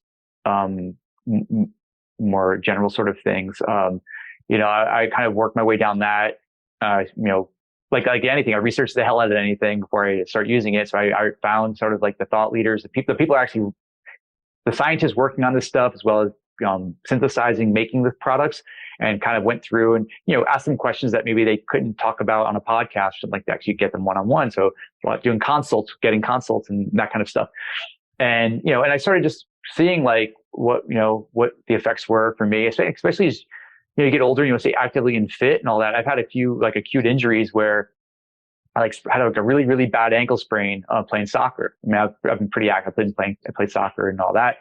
more general sort of things. I kind of worked my way down that, like anything, I researched the hell out of anything before I start using it. So I found sort of like the thought leaders, the people are actually the scientists working on this stuff, as well as, synthesizing, making the products, and kind of went through and, asked them questions that maybe they couldn't talk about on a podcast, like to actually get them one-on-one. So getting consults and that kind of stuff. And, and I started just seeing like what the effects were for me, especially as, you get older, say actively and fit and all that. I've had a few like acute injuries where had like a really, really bad ankle sprain playing soccer. I mean, I've been pretty active I played soccer and all that.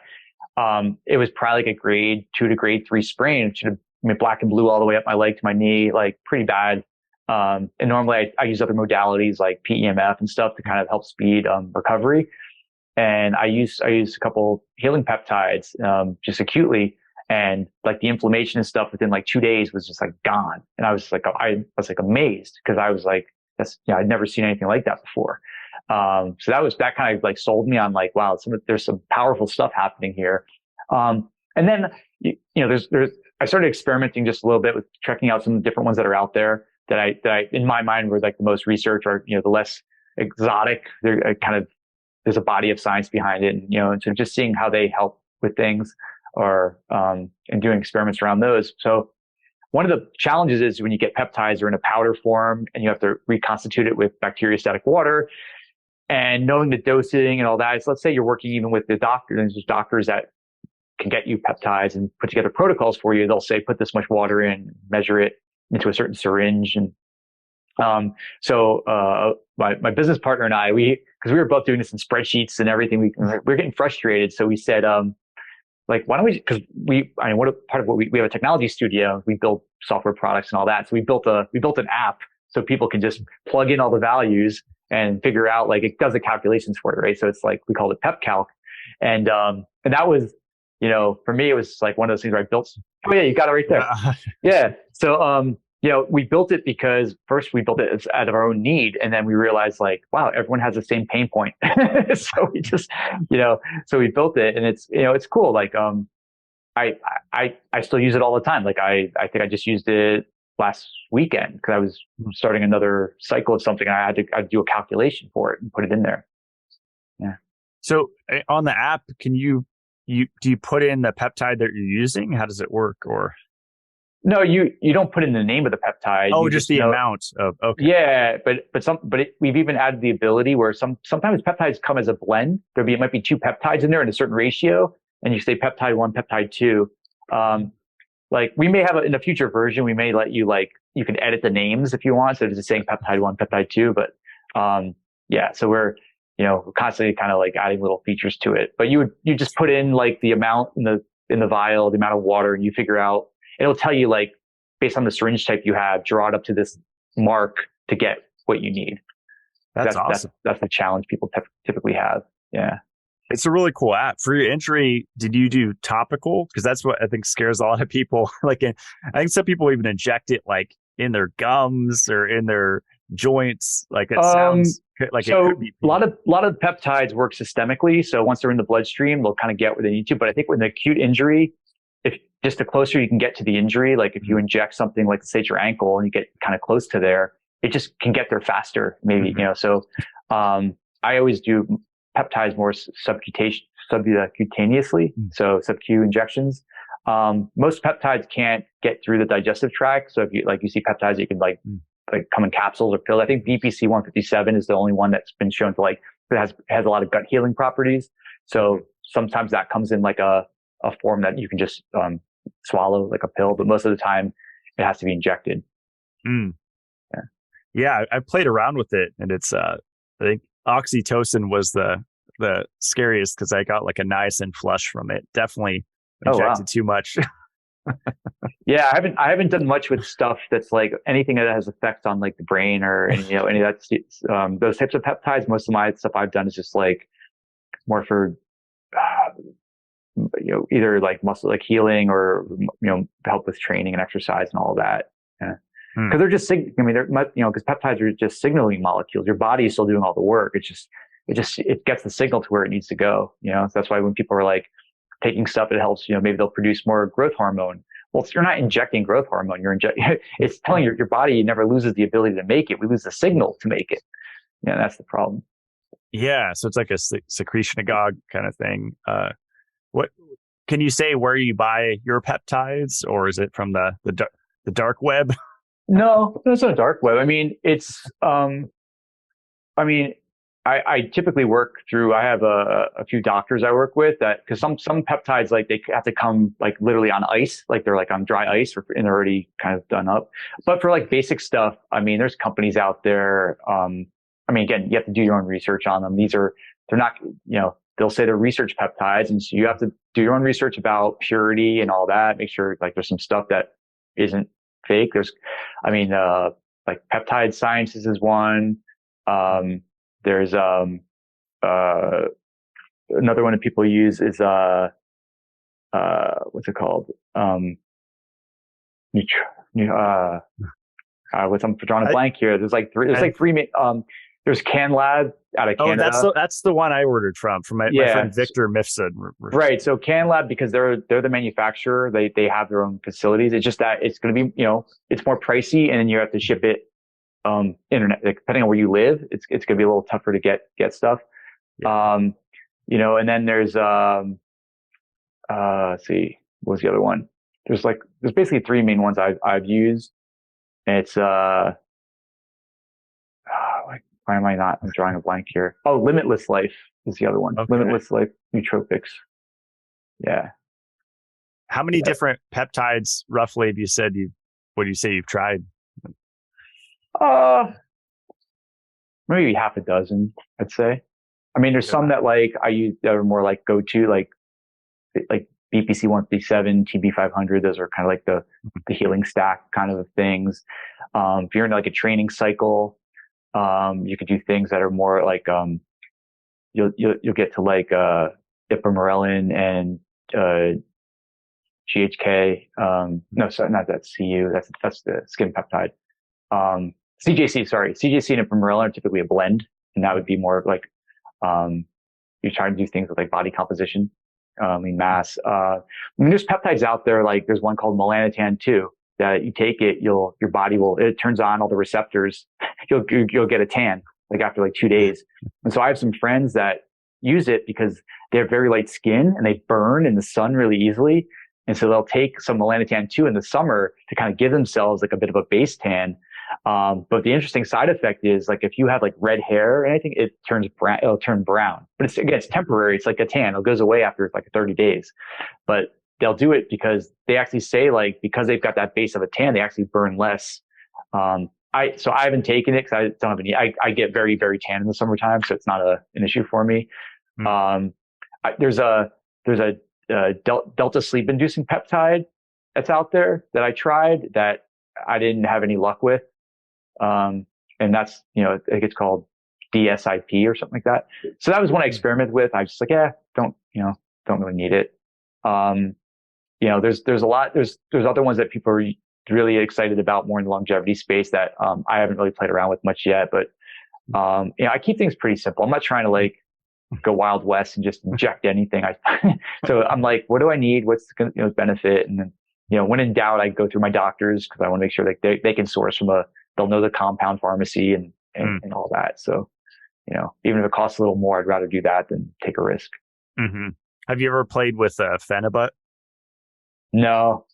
It was probably like a grade 2 to grade 3 sprain. It should have been black and blue all the way up my leg to my knee, like pretty bad. And normally I use other modalities like PEMF and stuff to kind of help speed recovery. And I use a couple healing peptides just acutely, and like the inflammation and stuff within like 2 days was just like gone. And I was like amazed, because I was like, I'd never seen anything like that before. So that kind of like sold me on like, wow, there's some powerful stuff happening here. And then, I started experimenting just a little bit with checking out some of the different ones that are out there that I in my mind were like the most research, or, the less exotic. They're there's a body of science behind it, and so just seeing how they help with things, or, and doing experiments around those. So one of the challenges is when you get peptides, they're in a powder form and you have to reconstitute it with bacteriostatic water, and knowing the dosing and all that. So let's say you're working even with the doctor, and there's doctors that can get you peptides and put together protocols for you. They'll say, put this much water in, measure it into a certain syringe. And my business partner and I, because we were both doing this in spreadsheets and everything, we were getting frustrated. So we said, why don't we, because part of what we have a technology studio, we build software products and all that. So we built an app so people can just plug in all the values and figure out, like, it does the calculations for it, right? So it's like, we called it PepCalc. And that was, for me, it was like one of those things where I built. Oh yeah, you got it right there. Yeah. So, we built it because first we built it out of our own need. And then we realized, like, wow, everyone has the same pain point. So we just, so we built it, and it's cool. Like, I still use it all the time. Like I think I just used it last weekend because I was starting another cycle of something, and I'd do a calculation for it and put it in there. Yeah. So on the app, do you put in the peptide that you're using? How does it work? Or no, you don't put in the name of the peptide. Oh, just the amount of, okay. Yeah, we've even added the ability where sometimes peptides come as a blend. It might be 2 peptides in there in a certain ratio, and you say peptide 1, peptide 2. Like we may have in a future version, we may let you, like, you can edit the names if you want. So it's just saying peptide 1, peptide 2. But yeah, so we're constantly kind of like adding little features to it. But you just put in like the amount in the vial, the amount of water, and you figure out. It'll tell you, like, based on the syringe type you have, draw it up to this mark to get what you need. That's awesome. That's the challenge people typically have. Yeah. It's a really cool app. For your injury, did you do topical? Because that's what I think scares a lot of people. I think some people even inject it like in their gums or in their joints. Like it sounds like it could be. A lot of peptides work systemically. So once they're in the bloodstream, they'll kind of get where they need to. But I think with an acute injury, if just the closer you can get to the injury, like if you inject something like, say, your ankle, and you get kind of close to there, it just can get there faster, maybe. Mm-hmm. So I always do peptides more subcutaneously, so sub-Q injections. Most peptides can't get through the digestive tract. So if you see peptides, you can like come in capsules or pills. I think BPC 157 is the only one that's been shown to it has a lot of gut healing properties. So sometimes that comes in like a form that you can just swallow like a pill, but most of the time it has to be injected. Yeah, I played around with it, and it's I think oxytocin was the scariest because I got like a niacin flush from it. Definitely injected too much. Yeah, I haven't done much with stuff that's like anything that has effects on like the brain or any of that. Those types of peptides. Most of my stuff I've done is just like more for either like muscle, like healing, or help with training and exercise and all of that. Yeah. Because they're just because peptides are just signaling molecules. Your body is still doing all the work. It gets the signal to where it needs to go. So that's why when people are like taking stuff, it helps. Maybe they'll produce more growth hormone. Well, you're not injecting growth hormone. It's telling your body never loses the ability to make it. We lose the signal to make it. That's the problem. Yeah, so it's like a secretionagogue kind of thing. What can you say where you buy your peptides, or is it from the dark web? No, it's not dark web. I mean, it's I I typically work through, I have a few doctors I work with that, cause some peptides, like they have to come like literally on ice, like they're like on dry ice and they're already kind of done up. But for like basic stuff, I mean, there's companies out there. I mean, again, you have to do your own research on them. They're not, they'll say they're research peptides. And so you have to do your own research about purity and all that. Make sure like there's some stuff that isn't fake. Like Peptide Sciences is one. There's, another one that people use is, what's it called? I'm drawing a blank here. There's like three, there's CanLab out of Canada. Oh, that's the one I ordered from my friend Victor Mifsud. Right. So CanLab, because they're the manufacturer, they have their own facilities. It's just that it's going to be, it's more pricey, and then you have to ship it, internet, like, depending on where you live, it's going to be a little tougher to get stuff. Yeah. And then there's, let's see, what was the other one? There's basically three main ones I've used. And it's, why am I not? I'm drawing a blank here. Oh, Limitless Life is the other one. Okay. Limitless Life Nootropics. Yeah. How many different peptides roughly have you said what do you say you've tried? Maybe half a dozen, I'd say. I mean, there's some that like I use that are more like go-to, like BPC 157, TB 500. Those are kind of like the healing stack kind of things. If you're in like a training cycle, you could do things that are more like, you'll get to like, ipamorelin and, GHK. No, sorry, not that CU. That's the skin peptide. CJC, sorry. CJC and ipamorelin are typically a blend, and that would be more of like, you try to do things with like body composition, lean mass. There's peptides out there, like there's one called melanotan 2 that you take it, your body it turns on all the receptors. You'll get a tan like after like 2 days. And so I have some friends that use it because they have very light skin and they burn in the sun really easily. And so they'll take some melanotan 2 in the summer to kind of give themselves like a bit of a base tan. But the interesting side effect is like if you have like red hair or anything, it'll turn brown. But it's temporary. It's like a tan. It goes away after like 30 days. But they'll do it because they actually say like, because they've got that base of a tan, they actually burn less. So I haven't taken it because I don't have any, I get very, very tan in the summertime. So it's not an issue for me. There's a delta sleep inducing peptide that's out there that I tried that I didn't have any luck with. And that's, I think it's called DSIP or something like that. So that was one I experimented with. I was just like, don't really need it. There's a lot, there's other ones that people are really excited about more in the longevity space that, I haven't really played around with much yet, but, I keep things pretty simple. I'm not trying to like go Wild West and just inject anything. So I'm like, what do I need? What's the benefit? And then, when in doubt, I go through my doctors because I want to make sure that they can source from they'll know the compound pharmacy and all that. So, even if it costs a little more, I'd rather do that than take a risk. Mm-hmm. Have you ever played with Phenibut? No,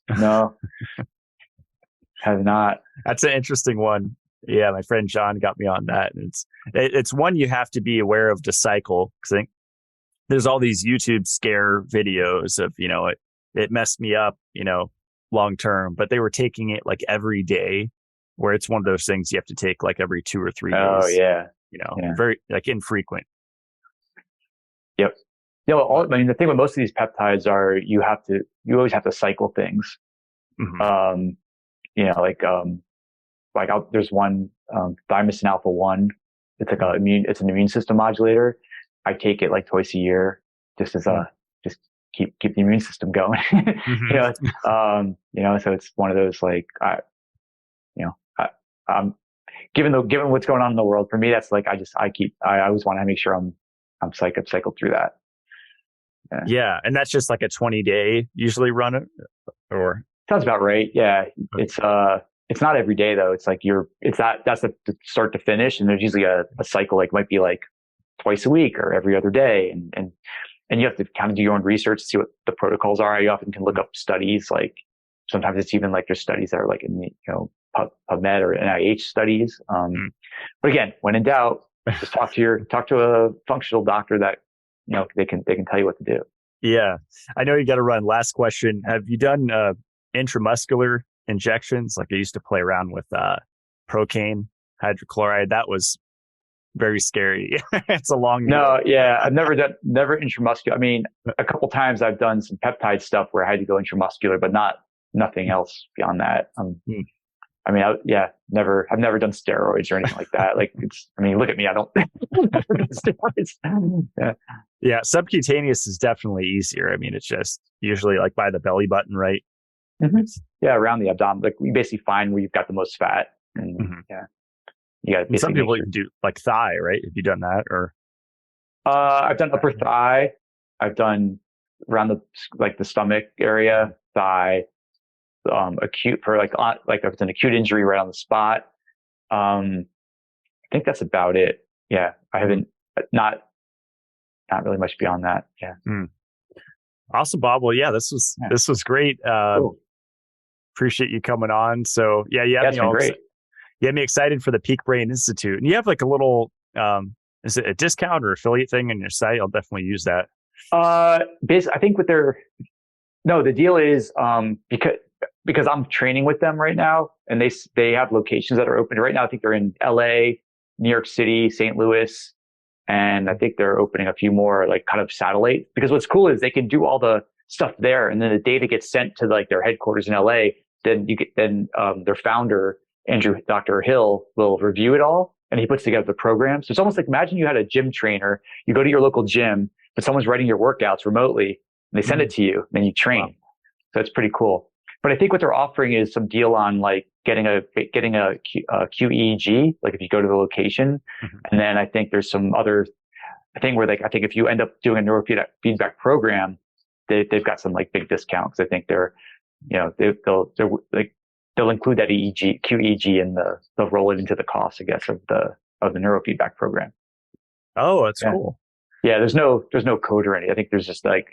have not. That's an interesting one. Yeah, my friend John got me on that. And it's one you have to be aware of to cycle, because I think there's all these YouTube scare videos of, it messed me up, long term, but they were taking it like every day, where it's one of those things you have to take like every 2 or 3 days. Oh yeah. Very like infrequent. Yep. The thing with most of these peptides are you always have to cycle things. Mm-hmm. There's one, thymosin alpha 1. It's like it's an immune system modulator. I take it like twice a year just as just keep the immune system going. Mm-hmm. So it's one of those like, given what's going on in the world, for me, that's like, I always want to make sure I'm cycled through that. Yeah. And that's just like a 20-day usually run it, or? Sounds about right. Yeah. Okay. It's not every day though. It's like that's the start to finish. And there's usually a cycle, like might be like twice a week or every other day. And you have to kind of do your own research to see what the protocols are. You often can look up studies. Like sometimes it's even like there's studies that are like in, PubMed or NIH studies. But again, when in doubt, Just talk to a functional doctor that, they can tell you what to do. Yeah. I know you got to run. Last question. Have you done intramuscular injections? Like I used to play around with procaine hydrochloride. That was very scary. It's a long. No, yeah, I've never intramuscular. I mean, a couple times I've done some peptide stuff where I had to go intramuscular, but nothing else beyond that. I mean, I've never done steroids or anything like that. Like look at me. I don't never done steroids. Yeah. Yeah. Subcutaneous is definitely easier. I mean, it's just usually like by the belly button, right? Mm-hmm. Yeah. Around the abdomen. Like we basically find where you've got the most fat. And yeah, you got to some people can do like thigh, right? Have you done that or? I've done upper thigh. I've done around the stomach area, thigh. Acute for like if it's an acute injury right on the spot. I think that's about it. Yeah. I haven't, not really much beyond that. Yeah. Awesome, Bob. Well, yeah, this was great. Cool. Appreciate you coming on. So yeah, you had me excited for the Peak Brain Institute, and you have like a little, is it a discount or affiliate thing on your site? I'll definitely use that. Basically, I think the deal is, because I'm training with them right now, and they have locations that are open right now. I think they're in LA, New York City, St. Louis, and I think they're opening a few more like kind of satellite. Because what's cool is they can do all the stuff there, and then the data gets sent to like their headquarters in LA. Then their founder, Dr. Hill, will review it all, and he puts together the program. So it's almost like, imagine you had a gym trainer. You go to your local gym, but someone's writing your workouts remotely, and they send it to you, and then you train. Wow. So it's pretty cool. But I think what they're offering is some deal on like getting a QEEG, like if you go to the location. And then I think there's some other thing where I think if you end up doing a neurofeedback program, they've got some like big discounts. I think they'll include that QEEG and they'll roll it into the cost, I guess, of the neurofeedback program. Oh, that's cool. Yeah. There's no code or anything. I think there's just like,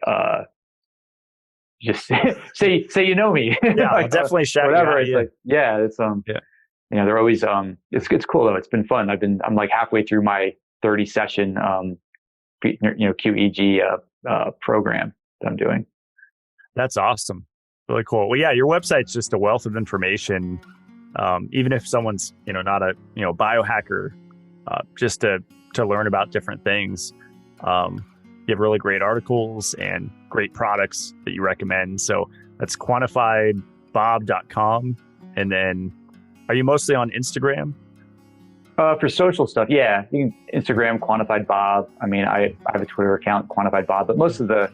just say you know me. Yeah, like, I'll definitely shout whatever. It's like it's they're always it's cool though. It's been fun. I'm like halfway through my 30 session QEG program that I'm doing. That's awesome. Really cool. Well, yeah, your website's just a wealth of information. Even if someone's not a biohacker, just to learn about different things. You have really great articles and great products that you recommend. So that's quantifiedbob.com. And then are you mostly on Instagram? For social stuff, yeah. You can Instagram, Quantified Bob. I mean, I have a Twitter account, Quantified Bob, but most of it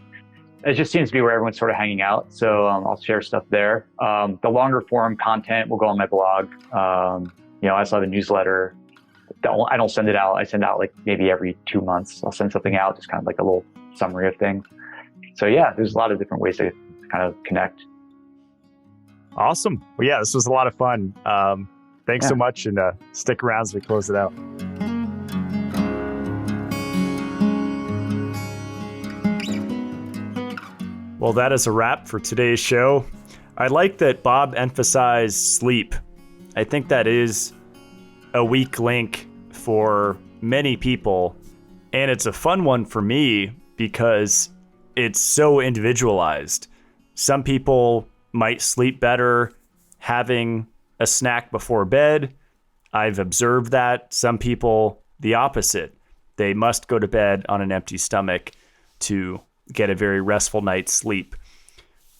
just seems to be where everyone's sort of hanging out. So I'll share stuff there. The longer form content will go on my blog. I also have a newsletter. I don't send it out. I send out like maybe every 2 months. I'll send something out, just kind of like a little summary of things. So yeah, there's a lot of different ways to kind of connect. Awesome. Well, yeah, this was a lot of fun. Thanks so much, and stick around as we close it out. Well, that is a wrap for today's show. I like that Bob emphasized sleep. I think that is a weak link for many people, and it's a fun one for me because it's so individualized. Some people might sleep better having a snack before bed. I've observed that. Some people, the opposite. They must go to bed on an empty stomach to get a very restful night's sleep.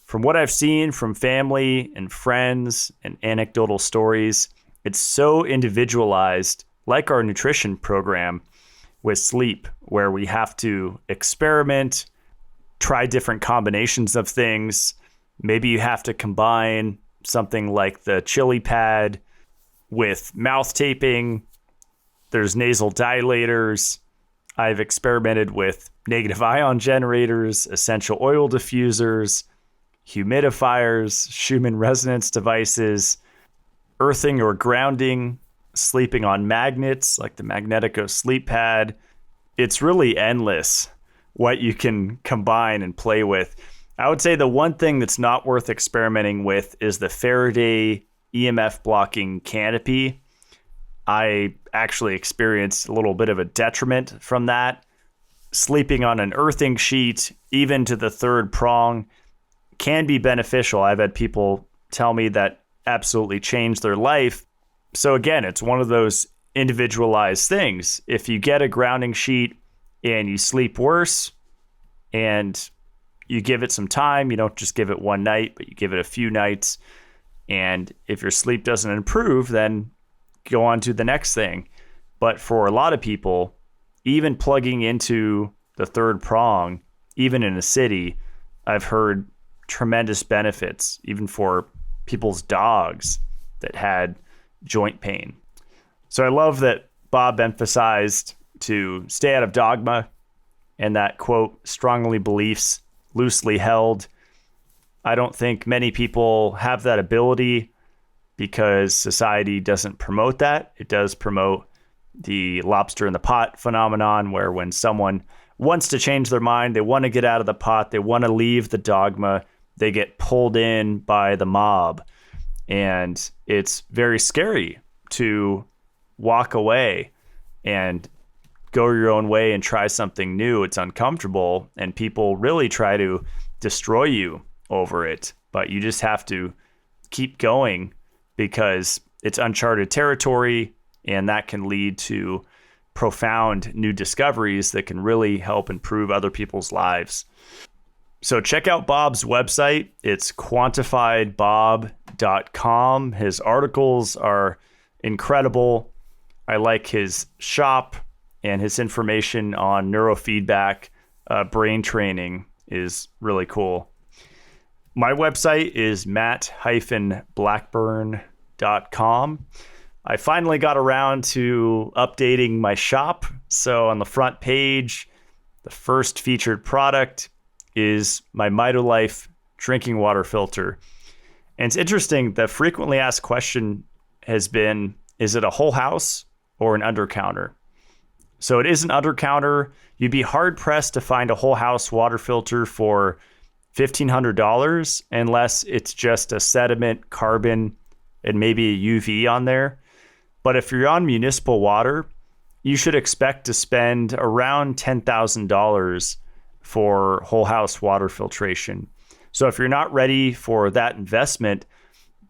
From what I've seen from family and friends and anecdotal stories, it's so individualized, like our nutrition program with sleep, where we have to experiment, try different combinations of things. Maybe you have to combine something like the chili pad with mouth taping. There's nasal dilators. I've experimented with negative ion generators, essential oil diffusers, humidifiers, Schumann resonance devices, earthing or grounding, sleeping on magnets like the Magnetico sleep pad. It's really endless what you can combine and play with. I would say the one thing that's not worth experimenting with is the Faraday EMF blocking canopy. I actually experienced a little bit of a detriment from that. Sleeping on an earthing sheet, even to the third prong, can be beneficial. I've had people tell me that absolutely changed their life. So again, it's one of those individualized things. If you get a grounding sheet and you sleep worse and you give it some time, you don't just give it one night, but you give it a few nights. And if your sleep doesn't improve, then go on to the next thing. But for a lot of people, even plugging into the third prong, even in a city, I've heard tremendous benefits, even for people's dogs that had joint pain. So I love that Bob emphasized to stay out of dogma and that, quote, strongly beliefs loosely held. I don't think many people have that ability because society doesn't promote that. It does promote the lobster in the pot phenomenon, where when someone wants to change their mind, they want to get out of the pot, they want to leave the dogma, they get pulled in by the mob. And it's very scary to walk away and go your own way and try something new. It's uncomfortable, and people really try to destroy you over it. But you just have to keep going because it's uncharted territory, and that can lead to profound new discoveries that can really help improve other people's lives. So check out Bob's website. It's quantifiedbob.com. His articles are incredible. I like his shop, and his information on neurofeedback, brain training is really cool. My website is matt-blackburn.com. I finally got around to updating my shop. So on the front page, the first featured product is my Mitolife drinking water filter. And it's interesting, the frequently asked question has been, is it a whole house or an undercounter? So it is an undercounter. You'd be hard pressed to find a whole house water filter for $1,500 unless it's just a sediment, carbon, and maybe a UV on there. But if you're on municipal water, you should expect to spend around $10,000 for whole house water filtration. So if you're not ready for that investment,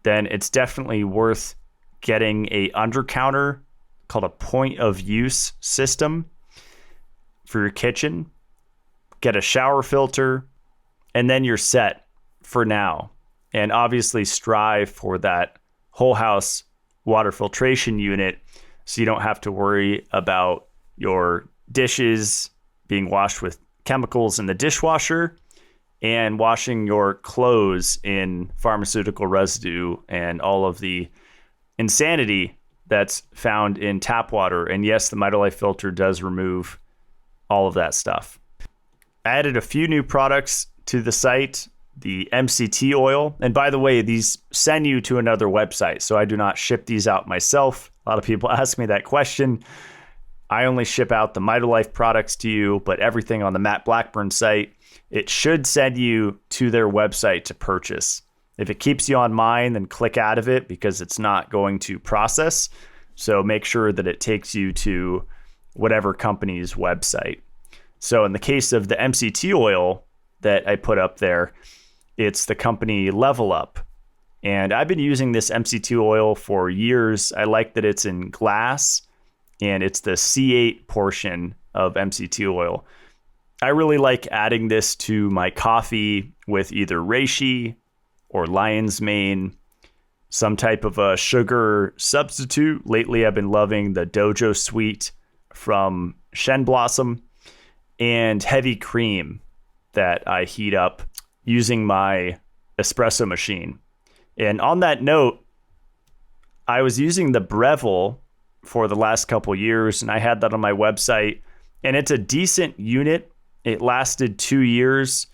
then it's definitely worth getting a undercounter called a point of use system for your kitchen. Get a shower filter, and then you're set for now. And obviously strive for that whole house water filtration unit so you don't have to worry about your dishes being washed with chemicals in the dishwasher and washing your clothes in pharmaceutical residue and all of the insanity that's found in tap water. And yes, the Mitolife filter does remove all of that stuff. I added a few new products to the site. The MCT oil. And by the way, these send you to another website, so I do not ship these out myself. A lot of people ask me that question. I only ship out the Mitolife products to you, but everything on the Matt Blackburn site, it should send you to their website to purchase. If it keeps you on mine, then click out of it because it's not going to process. So make sure that it takes you to whatever company's website. So in the case of the MCT oil that I put up there, it's the company Level Up. And I've been using this MCT oil for years. I like that it's in glass and it's the C8 portion of MCT oil. I really like adding this to my coffee with either reishi or lion's mane, some type of a sugar substitute. Lately, I've been loving the Dojo Sweet from Shen Blossom, and heavy cream that I heat up using my espresso machine. And on that note, I was using the Breville for the last couple years, and I had that on my website, and it's a decent unit. It lasted 2 years,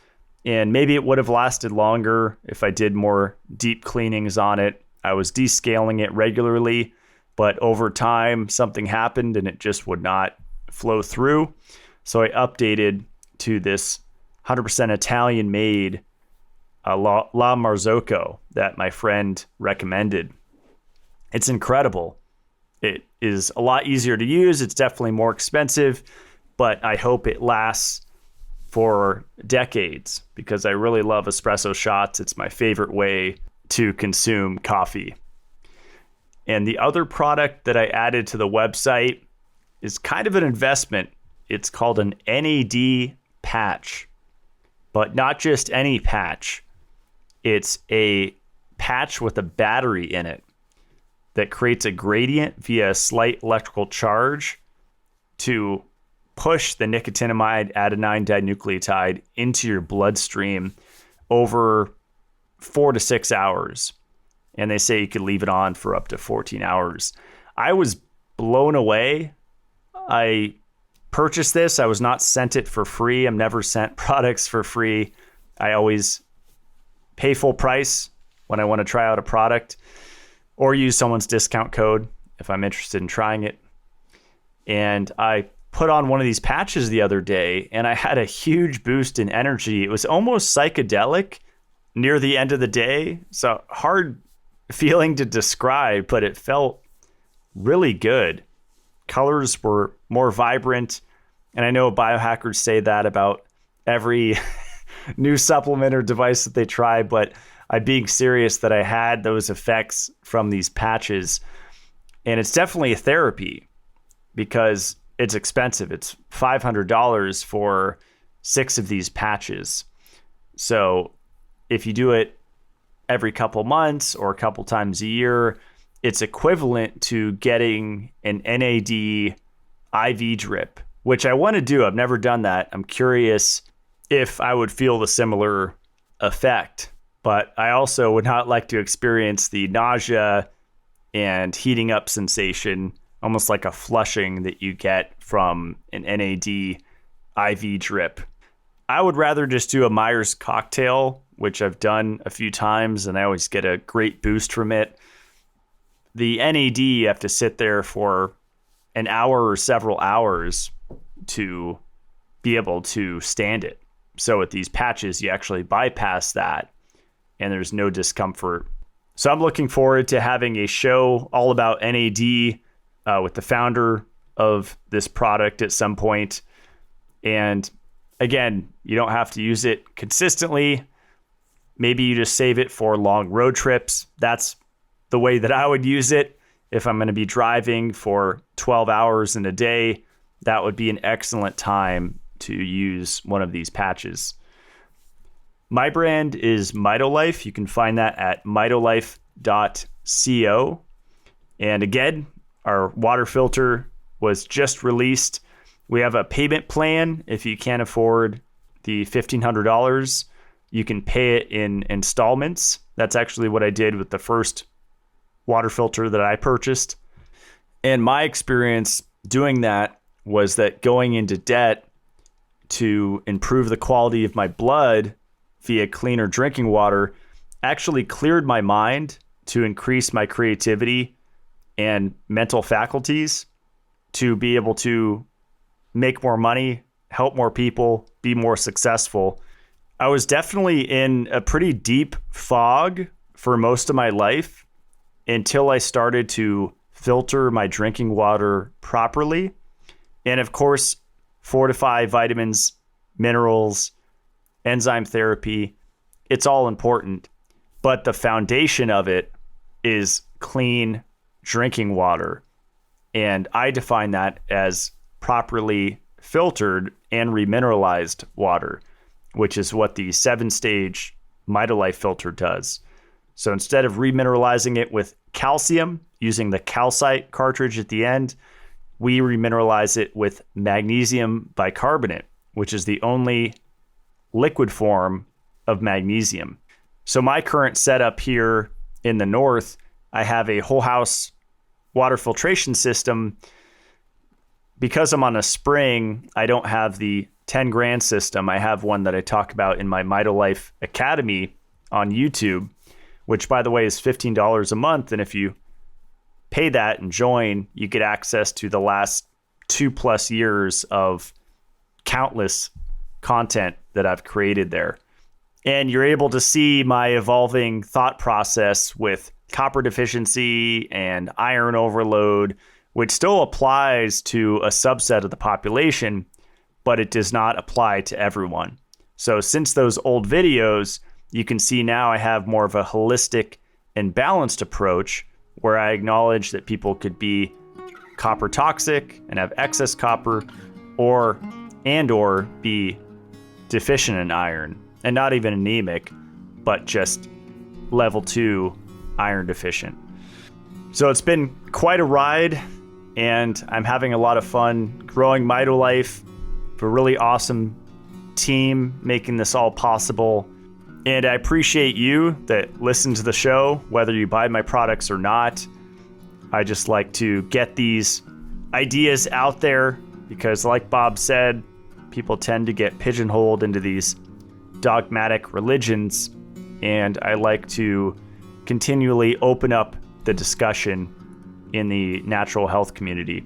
and maybe it would have lasted longer if I did more deep cleanings on it. I was descaling it regularly, but over time, something happened and it just would not flow through. So I updated to this 100% Italian made La Marzocco that my friend recommended. It's incredible. It is a lot easier to use. It's definitely more expensive, but I hope it lasts for decades because I really love espresso shots. It's my favorite way to consume coffee. And the other product that I added to the website is kind of an investment. It's called an NAD patch, but not just any patch. It's a patch with a battery in it that creates a gradient via a slight electrical charge to push the nicotinamide adenine dinucleotide into your bloodstream over 4 to 6 hours. And they say you could leave it on for up to 14 hours. I was blown away. I purchased this. I was not sent it for free. I'm never sent products for free. I always pay full price when I want to try out a product or use someone's discount code if I'm interested in trying it. And I put on one of these patches the other day and I had a huge boost in energy. It was almost psychedelic near the end of the day. So hard feeling to describe, but it felt really good. Colors were more vibrant. And I know biohackers say that about every new supplement or device that they try, but I'm being serious that I had those effects from these patches. And it's definitely a therapy because it's expensive. It's $500 for 6 of these patches. So if you do it every couple months or a couple times a year, it's equivalent to getting an NAD IV drip, which I want to do. I've never done that. I'm curious if I would feel the similar effect, but I also would not like to experience the nausea and heating up sensation, almost like a flushing that you get from an NAD IV drip. I would rather just do a Myers cocktail, which I've done a few times, and I always get a great boost from it. The NAD, you have to sit there for an hour or several hours to be able to stand it. So with these patches, you actually bypass that, and there's no discomfort. So I'm looking forward to having a show all about NAD with the founder of this product at some point. And again, you don't have to use it consistently. Maybe you just save it for long road trips. That's the way that I would use it. If I'm going to be driving for 12 hours in a day, that would be an excellent time to use one of these patches. My brand is Mitolife. You can find that at mitolife.co. And again, our water filter was just released. We have a payment plan. If you can't afford the $1,500, you can pay it in installments. That's actually what I did with the first water filter that I purchased. And my experience doing that was that going into debt to improve the quality of my blood via cleaner drinking water actually cleared my mind to increase my creativity and mental faculties to be able to make more money, help more people, be more successful. I was definitely in a pretty deep fog for most of my life until I started to filter my drinking water properly. And of course, fortify vitamins, minerals, enzyme therapy. It's all important. But the foundation of it is clean drinking water. And I define that as properly filtered and remineralized water, which is what the 7-stage Mitolife filter does. So instead of remineralizing it with calcium, using the calcite cartridge at the end, we remineralize it with magnesium bicarbonate, which is the only liquid form of magnesium. So my current setup here in the north, I have a whole house water filtration system. Because I'm on a spring, I don't have the 10 grand system. I have one that I talk about in my Mitolife Academy on YouTube, which by the way is $15 a month. And if you pay that and join, you get access to the last 2+ years of countless content that I've created there. And you're able to see my evolving thought process with copper deficiency and iron overload, which still applies to a subset of the population, but it does not apply to everyone. So since those old videos, you can see now I have more of a holistic and balanced approach where I acknowledge that people could be copper toxic and have excess copper or be deficient in iron, and not even anemic, but just level 2 iron deficient. So it's been quite a ride, and I'm having a lot of fun growing Mitolife, a really awesome team making this all possible. And I appreciate you that listen to the show, whether you buy my products or not. I just like to get these ideas out there because, like Bob said, people tend to get pigeonholed into these dogmatic religions, and I like to continually open up the discussion in the natural health community.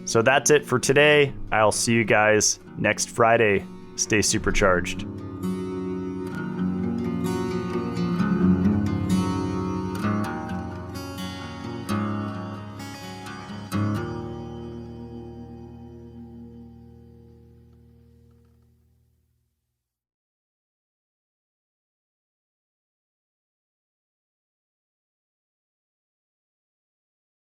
So that's it for today. I'll see you guys next Friday. Stay supercharged.